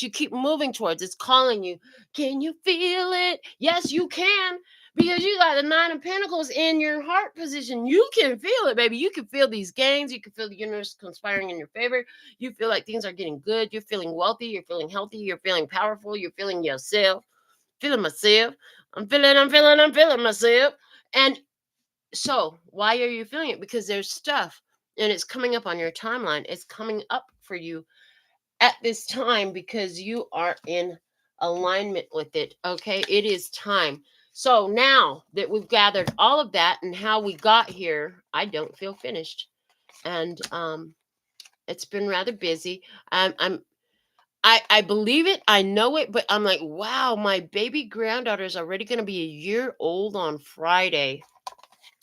you keep moving towards, it's calling you. Can you feel it? Yes, you can, because you got the Nine of Pentacles in your heart position. You can feel it, baby. You can feel these gains. You can feel the universe conspiring in your favor. You feel like things are getting good. You're feeling wealthy. You're feeling healthy. You're feeling powerful. You're feeling yourself. Feeling myself. I'm feeling myself. And so, why are you feeling it? Because there's stuff and it's coming up on your timeline. It's coming up for you at this time because you are in alignment with it. Okay, it is time So now that we've gathered all of that and how we got here, I don't feel finished. And it's been rather busy. I believe it, I know it, but I'm like, wow, my baby granddaughter is already going to be a year old on Friday.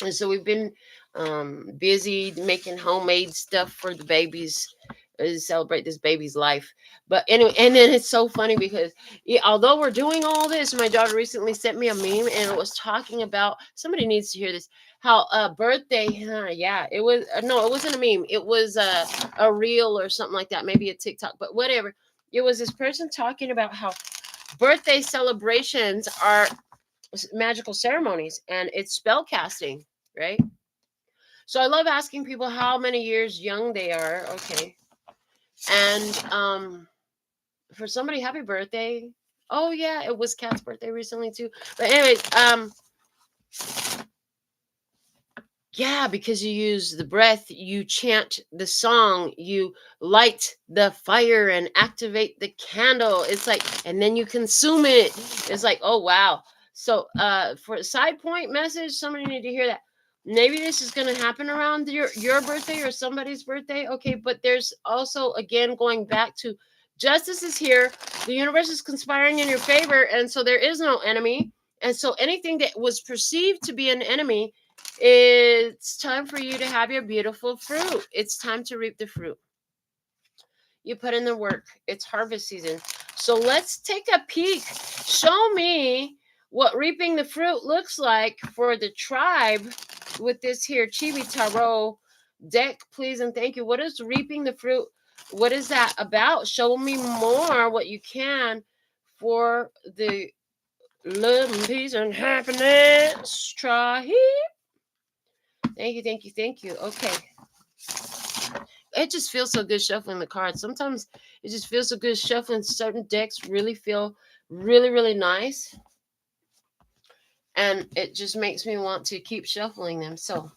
And so we've been busy making homemade stuff for the babies to celebrate this baby's life. But anyway, and then it's so funny because although we're doing all this, my daughter recently sent me a meme and it was talking about, somebody needs to hear this, how birthday, yeah, it was, no, it wasn't a meme. It was a reel or something like that, maybe a TikTok, but whatever. It was this person talking about how birthday celebrations are magical ceremonies and it's spell casting, right? So I love asking people how many years young they are. Okay. And for somebody, happy birthday. Oh yeah, it was Kat's birthday recently too. But anyways, yeah, because you use the breath, you chant the song, you light the fire and activate the candle. It's like, and then you consume it. It's like, oh wow. So for a side point message, somebody need to hear that. Maybe this is going to happen around your birthday or somebody's birthday. Okay, but there's also, again, going back to justice is here. The universe is conspiring in your favor, and so there is no enemy. And so anything that was perceived to be an enemy, it's time for you to have your beautiful fruit. It's time to reap the fruit. You put in the work. It's harvest season. So let's take a peek. Show me what reaping the fruit looks like for the tribe with this here Chibi Tarot deck, please and thank you. What is reaping the fruit? What is that about? Show me more what you can for the love and peace and happiness tribe. Thank you, thank you, thank you. Okay. It just feels so good shuffling the cards. Sometimes it just feels so good shuffling. Certain decks really feel really, really nice. And it just makes me want to keep shuffling them. So,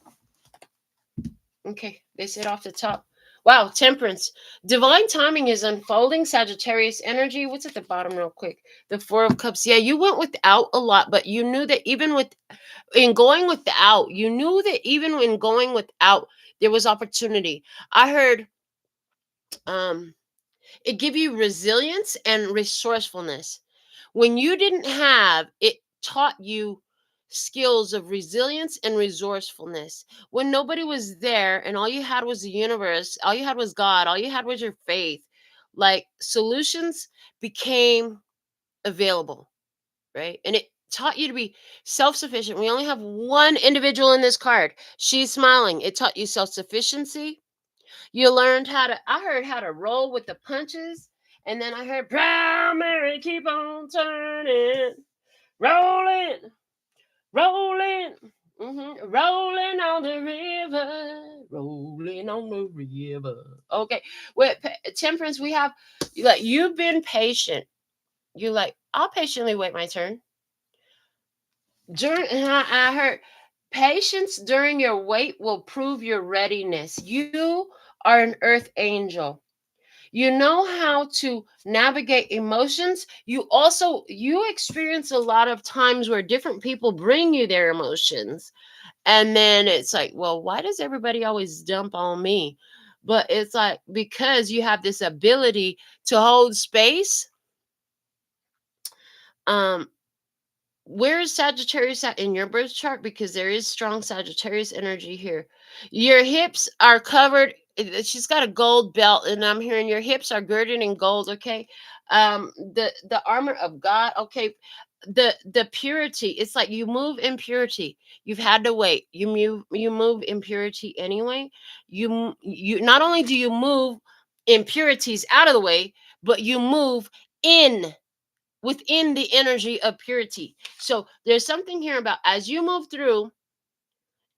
okay, they said off the top. Wow, Temperance. Divine timing is unfolding. Sagittarius energy. What's at the bottom, real quick? The Four of Cups. Yeah, you went without a lot, but you knew that even in going without, you knew that even in going without, there was opportunity. I heard it give you resilience and resourcefulness. When you didn't have, it taught you skills of resilience and resourcefulness. When nobody was there and all you had was the universe, all you had was God, all you had was your faith, like solutions became available, right? And it taught you to be self-sufficient. We only have one individual in this card. She's smiling. It taught you self-sufficiency. You learned I heard how to roll with the punches. And then I heard, Proud Mary, keep on turning, rolling, rolling, rolling on the river, rolling on the river. Okay, with Temperance, we have, you've been patient. You I'll patiently wait my turn. I heard, patience during your wait will prove your readiness. You are an earth angel. You know how to navigate emotions. You experience a lot of times where different people bring you their emotions, and then it's like, well, why does everybody always dump on me? But it's like, because you have this ability to hold space. Where is Sagittarius at in your birth chart? Because there is strong Sagittarius energy here. Your hips are covered. She's got a gold belt, and I'm hearing your hips are girded in gold. Okay, the armor of God. Okay, the purity. It's like you move in purity. You've had to wait. You move in purity anyway. You not only do you move impurities out of the way, but you move in within the energy of purity. So there's something here about as you move through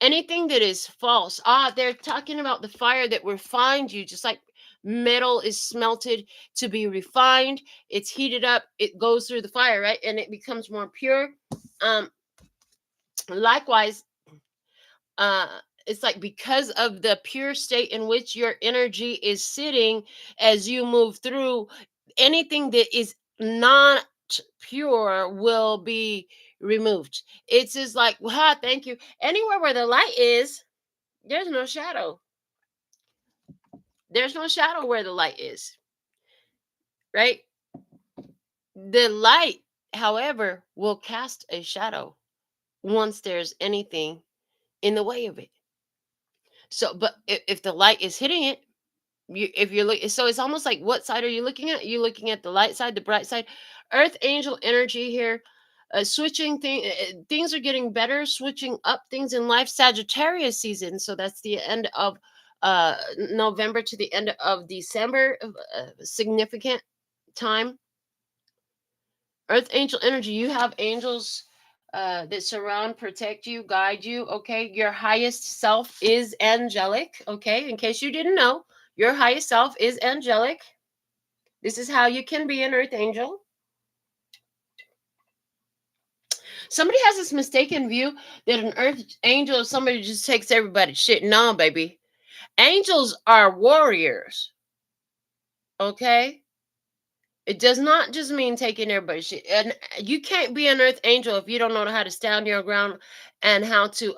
anything that is false. They're talking about the fire that refined you, just like metal is smelted to be refined. It's heated up, it goes through the fire, right? And it becomes more pure. Likewise, uh it's like because of the pure state in which your energy is sitting, as you move through anything that is not pure will be removed. It's just like, wow, thank you. Anywhere where the light is, there's no shadow. There's no shadow where the light is, right? The light, however, will cast a shadow once there's anything in the way of it. So, but if the light is hitting it, if you're looking, so it's almost like, what side are you looking at? You looking at the light side, the bright side? Earth angel energy here, switching things are getting better, switching up things in life. Sagittarius season, so that's the end of November to the end of December, significant time. Earth angel energy, you have angels that surround, protect you, guide you. Okay, your highest self is angelic. Okay, in case you didn't know, your highest self is angelic. This is how you can be an earth angel. Somebody has this mistaken view that an earth angel is somebody who just takes everybody's shit. No, baby. Angels are warriors. Okay? It does not just mean taking everybody's shit. And you can't be an earth angel if you don't know how to stand your ground and how to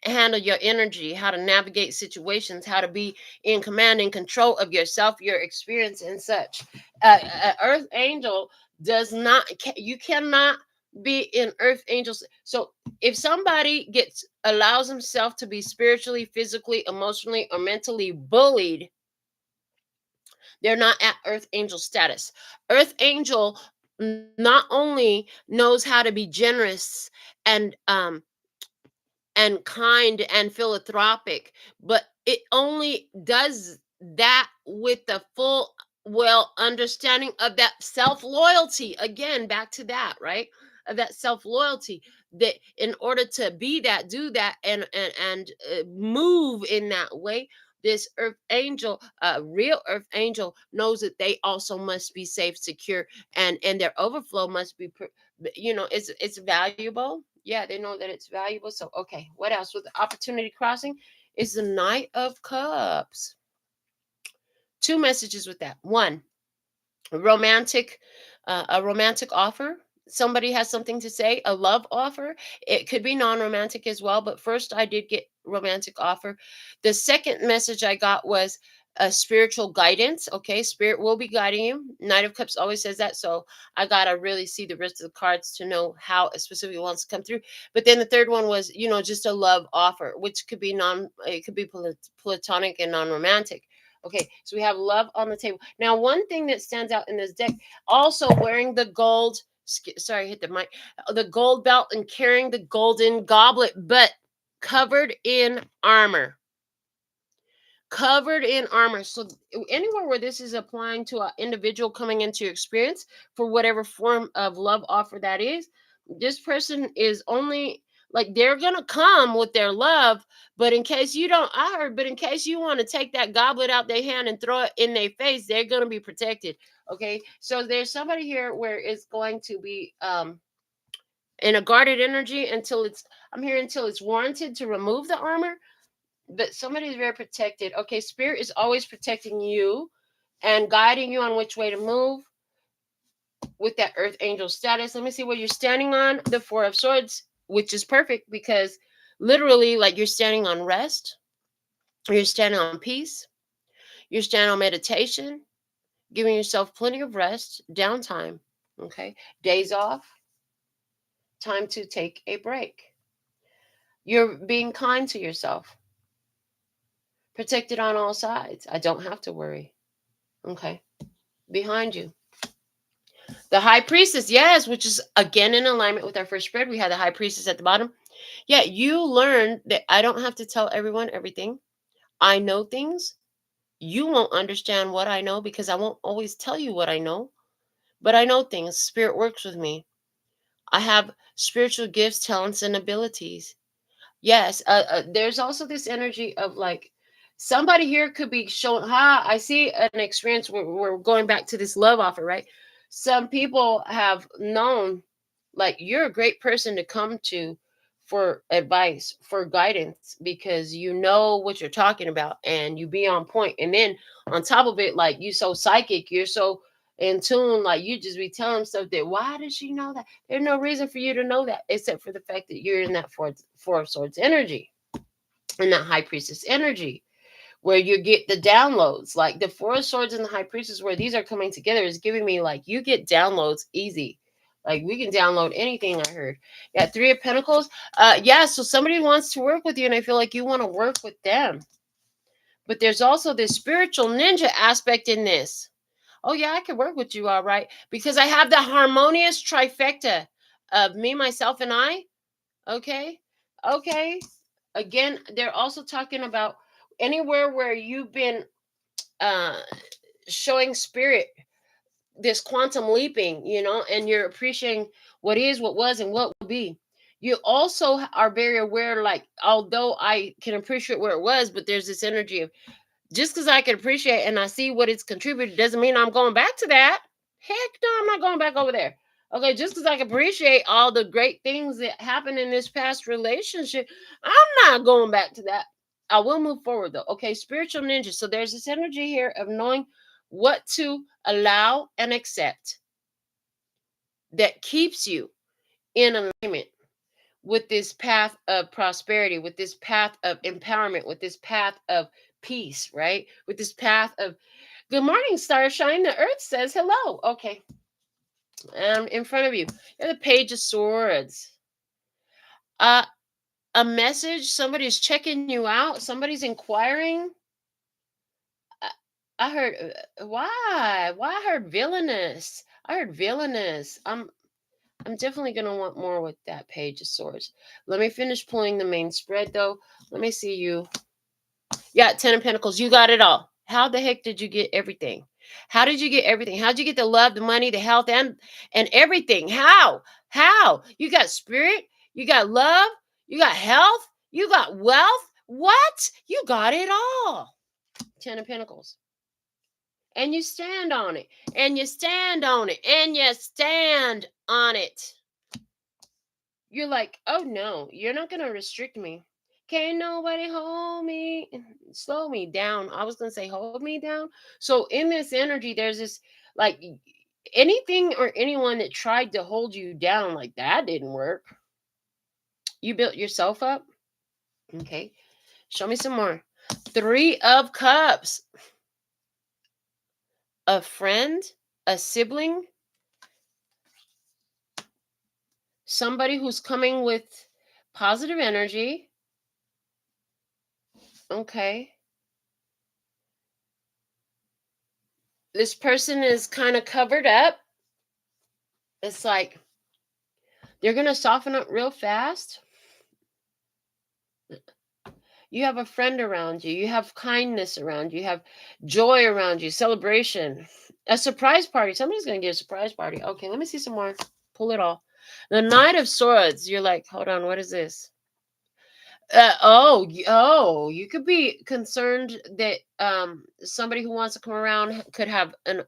handle your energy, how to navigate situations, how to be in command and control of yourself, your experience, and such. Earth angel does not, you cannot be in earth angels. So if somebody allows himself to be spiritually, physically, emotionally, or mentally bullied, they're not at earth angel status. Earth angel not only knows how to be generous and kind and philanthropic, but it only does that with the full well understanding of that self loyalty. Again, back to that, right? Of that self loyalty, that in order to be that, do that, and move in that way, this earth angel, real earth angel, knows that they also must be safe, secure, and their overflow must be it's valuable. Yeah, they know that it's valuable. So okay, what else with the opportunity crossing is the Knight of Cups. Two messages with that. One, romantic a romantic offer. Somebody has something to say, a love offer. It could be non-romantic as well, but first I did get romantic offer. The second message I got was a spiritual guidance. Okay, spirit will be guiding you. Knight of Cups always says that, so I gotta really see the rest of the cards to know how it specifically wants to come through. But then the third one was, just a love offer, which could be it could be platonic and non-romantic. Okay, so we have love on the table. Now, one thing that stands out in this deck, also wearing the gold, sorry, I hit the mic, the gold belt and carrying the golden goblet, but covered in armor. Covered in armor. So anywhere where this is applying to an individual coming into your experience for whatever form of love offer that is, this person is only like, they're gonna come with their love, but in case you don't, I heard, but in case you want to take that goblet out their hand and throw it in their face, they're gonna be protected. Okay, so there's somebody here where it's going to be in a guarded energy until it's warranted to remove the armor, but somebody is very protected. Okay, spirit is always protecting you and guiding you on which way to move with that earth angel status. Let me see what you're standing on. The Four of Swords, which is perfect because literally, like, you're standing on rest, you're standing on peace, you're standing on meditation, giving yourself plenty of rest, downtime. Okay, days off, time to take a break. You're being kind to yourself, protected on all sides. I don't have to worry. Okay, behind you, the High Priestess, yes, which is again in alignment with our first spread. We had the High Priestess at the bottom. Yeah, you learn that I don't have to tell everyone everything. I know things. You won't understand what I know because I won't always tell you what I know, but I know things. Spirit works with me. I have spiritual gifts, talents, and abilities. Yes, there's also this energy of like, somebody here could be showing, I see an experience where we're going back to this love offer, right? Some people have known, like, you're a great person to come to for advice, for guidance, because you know what you're talking about and you be on point. And then on top of it, like, you so psychic, you're so in tune, like you just be telling stuff that, why does she know that? There's no reason for you to know that, except for the fact that you're in that four of swords energy, in that high priestess energy, where you get the downloads. Like the four of swords and the high priestess, where these are coming together, is giving me like you get downloads easy. Like we can download anything. I heard. Yeah, three of pentacles. Yeah, so somebody wants to work with you, and I feel like you want to work with them. But there's also this spiritual ninja aspect in this. Oh yeah, I can work with you, all right, because I have the harmonious trifecta of me, myself, and I. Okay. Okay. Again, they're also talking about anywhere where you've been uh showing spirit, this quantum leaping, and you're appreciating what is, what was, and what will be. You also are very aware, like, although I can appreciate where it was, but there's this energy of, just because I can appreciate and I see what it's contributed doesn't mean I'm going back to that. Heck no, I'm not going back over there. Okay, just because I can appreciate all the great things that happened in this past relationship, I'm not going back to that. I will move forward though. Okay, spiritual ninja. So there's this energy here of knowing what to allow and accept that keeps you in alignment with this path of prosperity, with this path of empowerment, with this path of peace, right? With this path of good morning, starshine. The earth says hello. Okay. In front of you, you're the page of swords. A message, somebody's checking you out, somebody's inquiring. I heard why I heard villainous. I heard villainous. I'm definitely going to want more with that page of swords. Let me finish pulling the main spread though. Let me see you. Yeah, 10 of pentacles. You got it all. How the heck did you get everything? How did you get everything? How did you get the love, the money, the health, and everything? How? You got spirit, you got love, you got health, you got wealth. What? You got it all. 10 of pentacles. And you stand on it. And you stand on it. And you stand on it. You're like, oh no, you're not going to restrict me. Can't nobody hold me, slow me down. I was going to say, hold me down. So in this energy, there's this, like, anything or anyone that tried to hold you down, like that didn't work. You built yourself up. Okay. Show me some more. 3 of cups. A friend, a sibling, somebody who's coming with positive energy. Okay. This person is kind of covered up. It's like they're going to soften up real fast. You have a friend around you. You have kindness around you. You have joy around you. Celebration. A surprise party. Somebody's going to get a surprise party. Okay, let me see some more. Pull it all. The Knight of Swords. You're like, hold on, what is this? You could be concerned that somebody who wants to come around could have an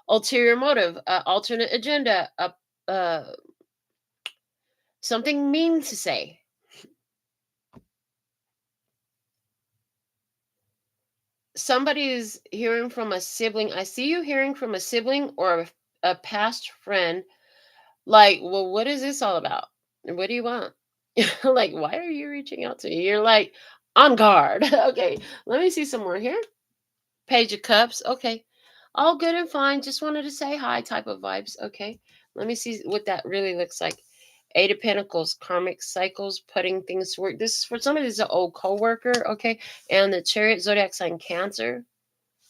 ulterior motive, alternate agenda, something mean to say. Somebody is hearing from a sibling. I see you hearing from a sibling or a past friend. Like, well, what is this all about? What do you want? Like, why are you reaching out to me? You're like, on guard. Okay, let me see some more here. Page of Cups. Okay, all good and fine. Just wanted to say hi type of vibes. Okay, let me see what that really looks like. 8 of Pentacles, karmic cycles, putting things to work. This is for somebody who's an old co-worker, okay? And the Chariot, zodiac sign Cancer,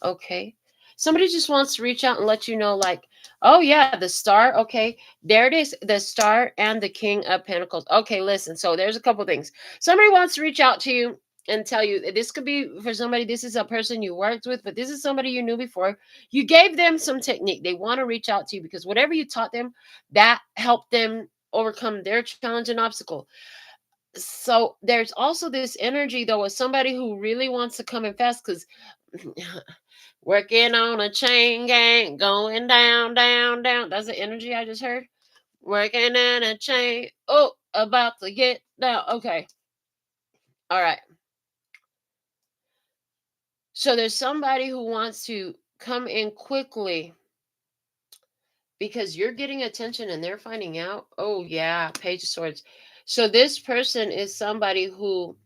okay? Somebody just wants to reach out and let you know, like, oh yeah, the Star, okay? There it is, the Star and the King of Pentacles. Okay, listen, so there's a couple things. Somebody wants to reach out to you and tell you, this could be for somebody, this is a person you worked with, but this is somebody you knew before. You gave them some technique. They want to reach out to you because whatever you taught them, that helped them overcome their challenge and obstacle. So there's also this energy though of somebody who really wants to come in fast, because working on a chain gang, going down, down, down. That's the energy I just heard. Working in a chain. Oh, about to get down. Okay. All right. So there's somebody who wants to come in quickly because you're getting attention and they're finding out. Oh yeah, Page of Swords. So this person is somebody who,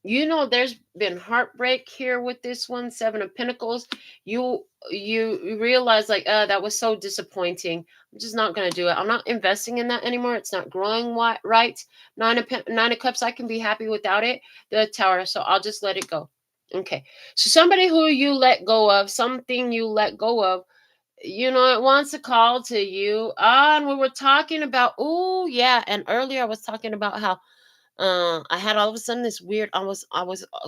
there's been heartbreak here with this one. Seven of Pentacles. You realize like, that was so disappointing. I'm just not going to do it. I'm not investing in that anymore. It's not growing right. Nine of Cups, I can be happy without it. The Tower, so I'll just let it go. Okay, so somebody who you let go of, something you let go of, it wants to call to you. And we were talking about, oh yeah, and earlier I was talking about how I had all of a sudden this weird, I was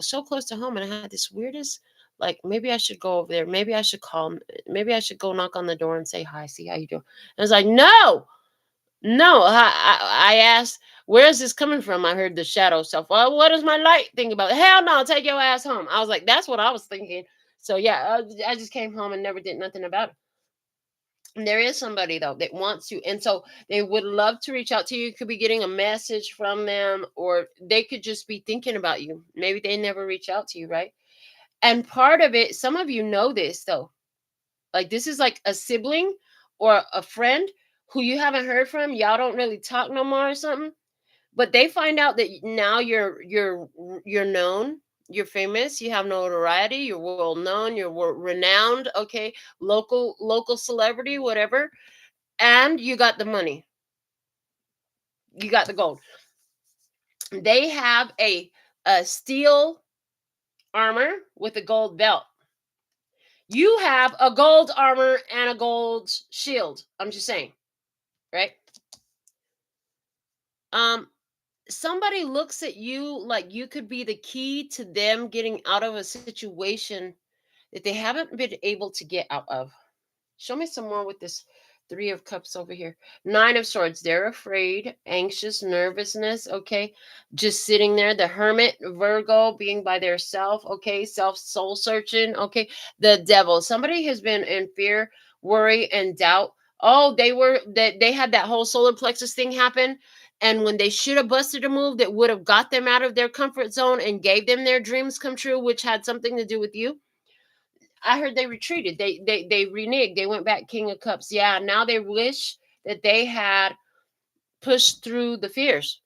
so close to home and I had this weirdest, like, maybe I should go over there, maybe I should call, maybe I should go knock on the door and say hi, see how you doing. And I was like, no. I asked, where is this coming from? I heard the shadow self. Well, what does my light think about it? Hell no, take your ass home. I was like, that's what I was thinking. So yeah, I just came home and never did nothing about it. And there is somebody though that wants you, and so they would love to reach out to you. You could be getting a message from them, or they could just be thinking about you. Maybe they never reach out to you, right? And part of it, some of you know this though, like this is like a sibling or a friend who you haven't heard from. Y'all don't really talk no more or something, but they find out that now you're known, you're famous, you have notoriety, you're well known, you're renowned, okay, local celebrity, whatever, and you got the money, you got the gold. They have a steel armor with a gold belt. You have a gold armor and a gold shield. I'm just saying, right? Um, Somebody looks at you like you could be the key to them getting out of a situation that they haven't been able to get out of. Show me some more with this Three of Cups over here. Nine of Swords. They're afraid, anxious, nervousness. Okay. Just sitting there. The Hermit, Virgo, being by their self. Okay. Self soul searching. Okay. The Devil. Somebody has been in fear, worry, and doubt. Oh, they had that whole solar plexus thing happen. And when they should have busted a move that would have got them out of their comfort zone and gave them their dreams come true, which had something to do with you, I heard they retreated. They reneged. They went back King of Cups. Yeah, now they wish that they had pushed through the fears.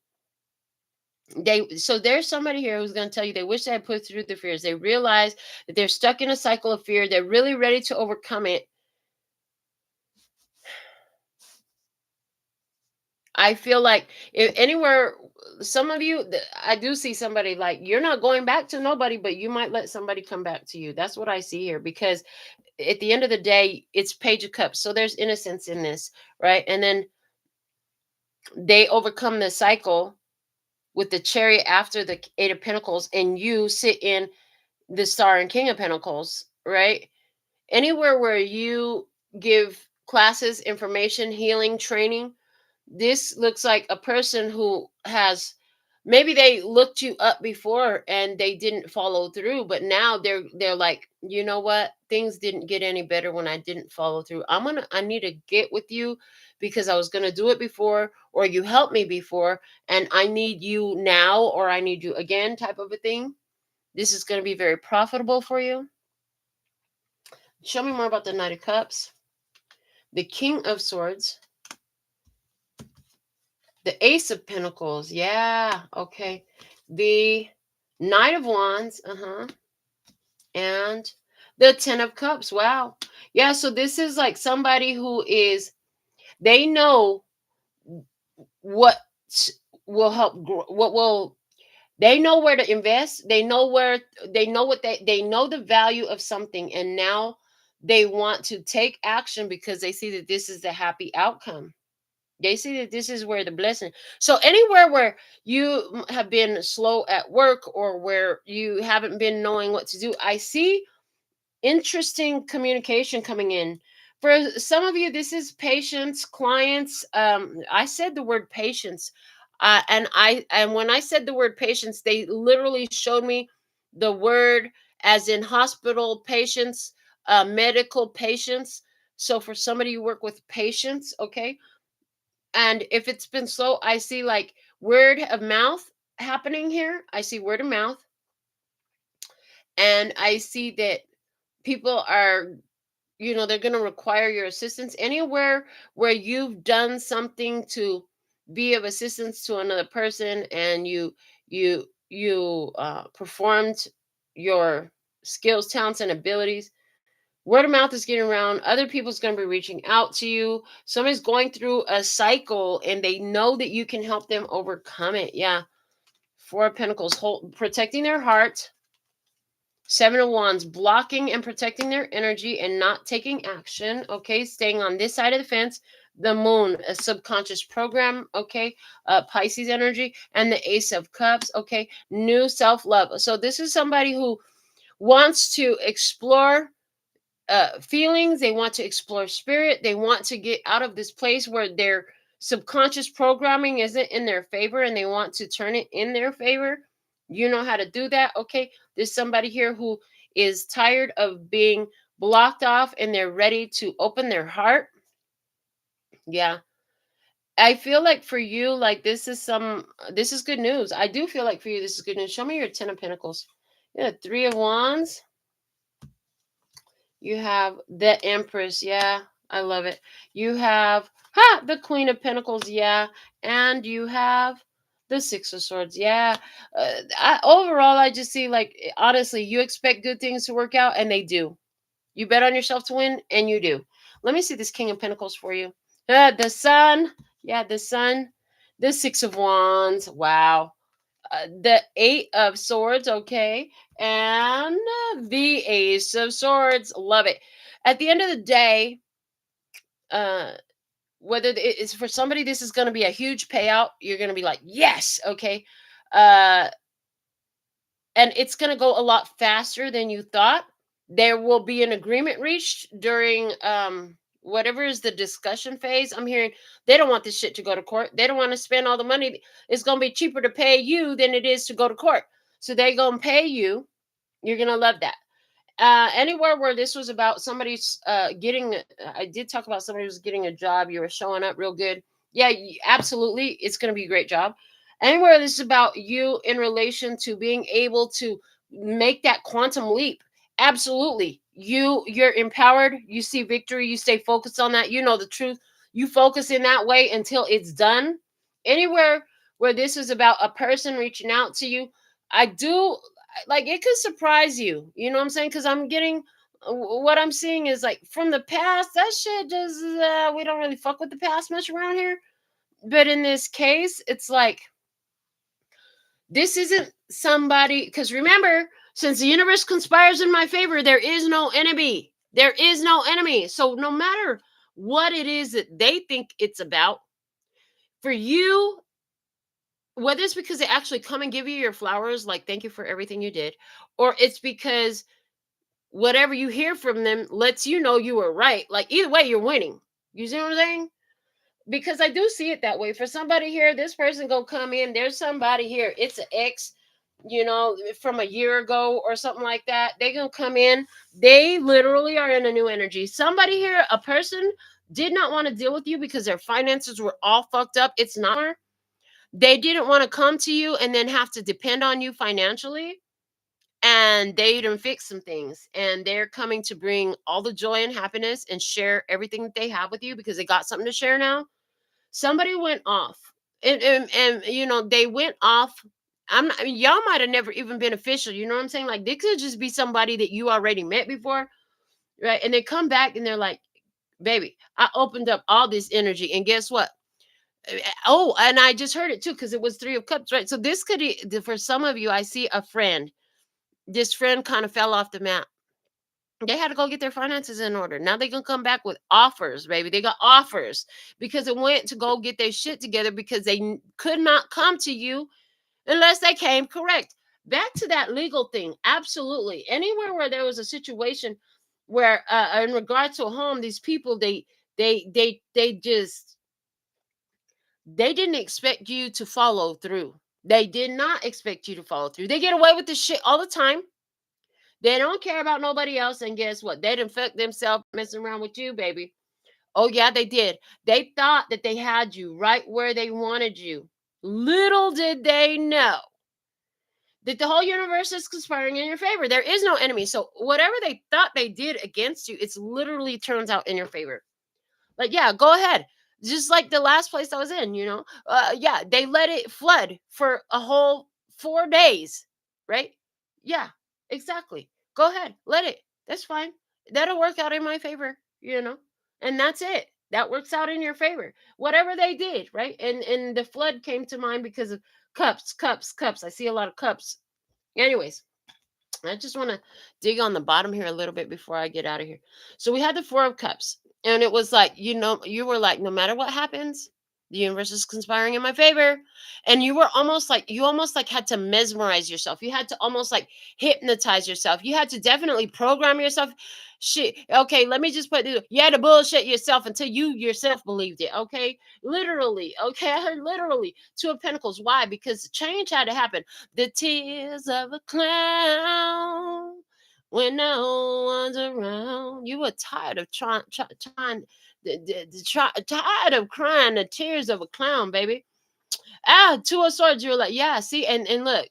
So there's somebody here who's going to tell you they wish they had pushed through the fears. They realize that they're stuck in a cycle of fear. They're really ready to overcome it. I feel like if anywhere, some of you, I do see somebody like you're not going back to nobody, but you might let somebody come back to you. That's what I see here, because at the end of the day, it's Page of Cups. So there's innocence in this, right? And then they overcome the cycle with the Chariot after the Eight of Pentacles, and you sit in the Star and King of Pentacles, right? Anywhere where you give classes, information, healing, training, this looks like a person who has, maybe they looked you up before and they didn't follow through, but now they're like, you know what, things didn't get any better when I didn't follow through. I need to get with you because I was going to do it before, or you helped me before, and I need you now, or I need you again, type of a thing. This is going to be very profitable for you. Show me more about the Knight of Cups, the King of Swords, the Ace of Pentacles. Yeah, okay. The Knight of Wands, and the Ten of Cups. Wow. Yeah, so this is like somebody who is, they know what will help grow, they know where to invest. They know what they know the value of something, and now they want to take action because they see that this is the happy outcome. They see that this is where the blessing. So anywhere where you have been slow at work, or where you haven't been knowing what to do, I see interesting communication coming in. For some of you, this is patience, clients. I said the word patience, and when I said the word patience, they literally showed me the word as in hospital patients, medical patients. So for somebody you work with patience, okay. And if it's been slow, I see like word of mouth happening here. I see word of mouth, and I see that people are they're going to require your assistance. Anywhere where you've done something to be of assistance to another person, and you performed your skills, talents, and abilities, word of mouth is getting around. Other people's going to be reaching out to you. Somebody's going through a cycle and they know that you can help them overcome it. Yeah. Four of Pentacles, protecting their heart. Seven of Wands, blocking and protecting their energy and not taking action. Okay, staying on this side of the fence. The Moon, a subconscious program. Okay, Pisces energy, and the Ace of Cups. Okay, new self-love. So this is somebody who wants to explore feelings. They want to explore spirit. They want to get out of this place where their subconscious programming isn't in their favor, and they want to turn it in their favor. You know how to do that. Okay, there's somebody here who is tired of being blocked off, and they're ready to open their heart. Yeah, I feel like for you, like this is good news. I do feel like for you this is good news. Show me your Ten of Pentacles. Yeah, Three of Wands. You have the Empress. Yeah, I love it. You have the Queen of Pentacles. Yeah, and you have the Six of Swords. Yeah. Overall, I just see, like, honestly, you expect good things to work out, and they do. You bet on yourself to win, and you do. Let me see this King of Pentacles for you. The Sun. Yeah, the Sun. The Six of Wands. Wow. The Eight of Swords, okay, and the Ace of Swords. Love it. At the end of the day, uh, whether it is for somebody, this is going to be a huge payout. You're going to be like, yes, okay, uh, and it's going to go a lot faster than you thought. There will be an agreement reached during whatever is the discussion phase. I'm hearing they don't want this shit to go to court. They don't want to spend all the money. It's going to be cheaper to pay you than it is to go to court. So they're going to pay you. You're going to love that. Anywhere where this was about somebody's getting, I did talk about somebody who's getting a job. You were showing up real good. Yeah, absolutely. It's going to be a great job. Anywhere this is about you in relation to being able to make that quantum leap. Absolutely. You're empowered. You see victory. You stay focused on that. You know the truth. You focus in that way until it's done. Anywhere where this is about a person reaching out to you, I do like it could surprise you. You know what I'm saying? Because I'm getting what I'm seeing is like from the past. That shit just we don't really fuck with the past much around here. But in this case, it's like this isn't somebody, because remember, since the universe conspires in my favor, there is no enemy. There is no enemy. So no matter what it is that they think it's about, for you, whether it's because they actually come and give you your flowers, like thank you for everything you did, or it's because whatever you hear from them lets you know you were right. Like either way, you're winning. You see what I'm saying? Because I do see it that way. For somebody here, this person gonna come in. There's somebody here. It's an ex, from a year ago or something like that. They gonna come in. They literally are in a new energy. Somebody here, a person did not want to deal with you because their finances were all fucked up. It's not. They didn't want to come to you and then have to depend on you financially, and they didn't fix some things, and they're coming to bring all the joy and happiness and share everything that they have with you because they got something to share now. Somebody went off, and they went off. I mean, y'all might have never even been official. You know what I'm saying? Like, this could just be somebody that you already met before, right? And they come back and they're like, baby, I opened up all this energy, and guess what? Oh, and I just heard it too, because it was Three of Cups, right? So this could for some of you, I see a friend. This friend kind of fell off the map. They had to go get their finances in order. Now they're gonna come back with offers, baby. They got offers because it went to go get their shit together, because they could not come to you unless they came correct. Back to that legal thing. Absolutely. Anywhere where there was a situation where in regard to a home, these people they just they didn't expect you to follow through. They did not expect you to follow through. They get away with this shit all the time. They don't care about nobody else. And guess what? They didn't fuck themselves messing around with you, baby. Oh, yeah, they did. They thought that they had you right where they wanted you. Little did they know that the whole universe is conspiring in your favor. There is no enemy. So whatever they thought they did against you, it's literally turns out in your favor. Like, yeah, go ahead. Just like the last place I was in, yeah, they let it flood for a whole 4 days, right? Yeah, exactly. Go ahead. Let it. That's fine. That'll work out in my favor. And that's it. That works out in your favor. Whatever they did, right? And the flood came to mind because of cups, cups, cups. I see a lot of cups. Anyways, I just want to dig on the bottom here a little bit before I get out of here. So we had the Four of Cups, and it was like, you were like, no matter what happens, the universe is conspiring in my favor. And you almost like had to mesmerize yourself. You had to almost like hypnotize yourself. You had to definitely program yourself. Shit. Okay, let me just put this. You had to bullshit yourself until you yourself believed it. Okay. Literally. Okay. Literally. Two of Pentacles. Why? Because change had to happen. The tears of a clown when no one's around. You were tired of tired of crying the tears of a clown, baby. Two of Swords. You're like, yeah, see, and look,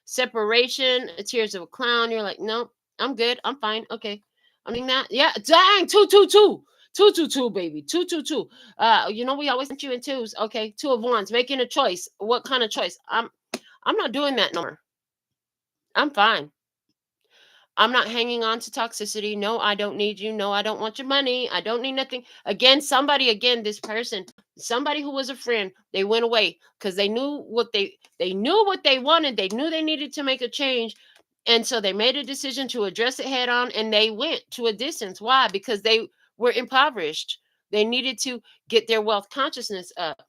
separation, tears of a clown. You're like, nope, I'm good, I'm fine, okay. I mean that, yeah, dang, 222. 222, baby, 222. We always sent you in twos. Okay, Two of Wands, making a choice. What kind of choice? I'm not doing that no more. I'm fine. I'm not hanging on to toxicity. No, I don't need you. No, I don't want your money. I don't need nothing. Again, this person, somebody who was a friend, they went away because they knew what they wanted. They knew they needed to make a change. And so they made a decision to address it head on, and they went to a distance. Why? Because they were impoverished. They needed to get their wealth consciousness up.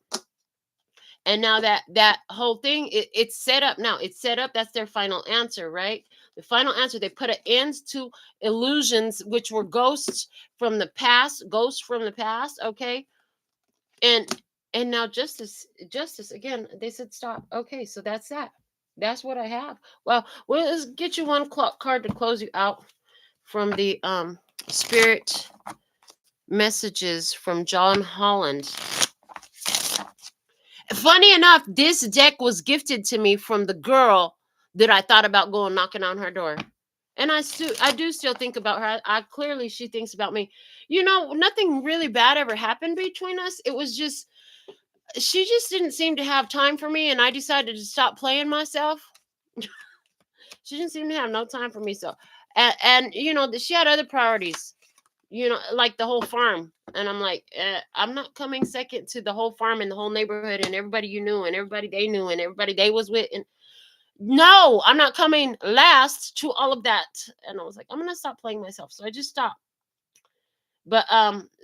And now that whole thing, it's set up now. It's set up. That's their final answer, right? The final answer. They put an end to illusions, which were ghosts from the past. Ghosts from the past. Okay, and now justice again. They said stop. Okay, so that's that. That's what I have. Well, let's get you one card to close you out from the spirit messages from John Holland. Funny enough, this deck was gifted to me from the girl that I thought about going knocking on her door. And I do still think about her. I clearly, she thinks about me. Nothing really bad ever happened between us. It was just, she just didn't seem to have time for me, and I decided to stop playing myself. She didn't seem to have no time for me. So, and she had other priorities. Like the whole farm. And I'm like, I'm not coming second to the whole farm and the whole neighborhood and everybody you knew and everybody they knew and everybody they was with. And no, I'm not coming last to all of that. And I was like, I'm gonna stop playing myself. So I just stopped. But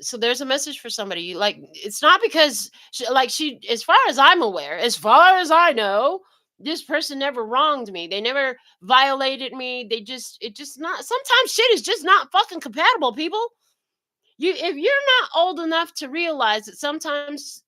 so there's a message for somebody. Like, it's not because she, as far as I'm aware, as far as I know, this person never wronged me. They never violated me. It just not, sometimes shit is just not fucking compatible, people. If you're not old enough to realize that sometimes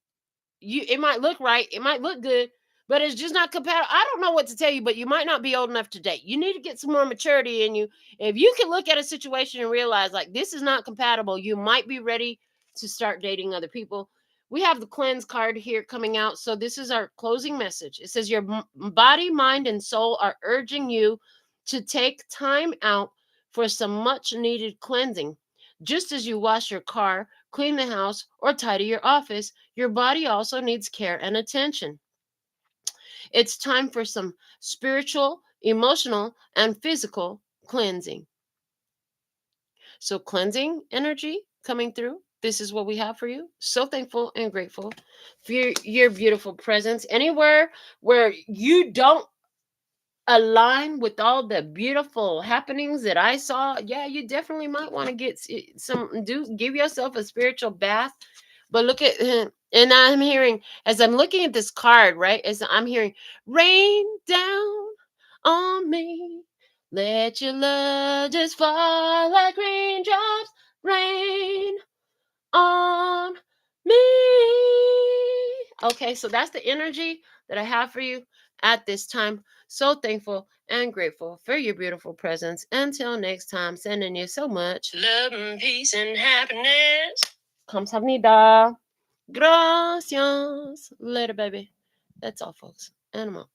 it might look right, it might look good, but it's just not compatible. I don't know what to tell you, but you might not be old enough to date. You need to get some more maturity in you. If you can look at a situation and realize like this is not compatible, you might be ready to start dating other people. We have the cleanse card here coming out. So this is our closing message. It says your body, mind, and soul are urging you to take time out for some much needed cleansing. Just as you wash your car, clean the house, or tidy your office, your body also needs care and attention. It's time for some spiritual, emotional, and physical cleansing. So, cleansing energy coming through. This is what we have for you. So thankful and grateful for your beautiful presence. Anywhere where you don't align with all the beautiful happenings that I saw, yeah, you definitely might want to get give yourself a spiritual bath. But look at, and I'm hearing, as I'm looking at this card, right, as I'm hearing, rain down on me, let your love just fall like raindrops, rain on me. Okay, so that's the energy that I have for you at this time. So thankful and grateful for your beautiful presence. Until next time, sending you so much love and peace and happiness. Kamsahamnida. Gracias. Later, baby. That's all, folks. Animal.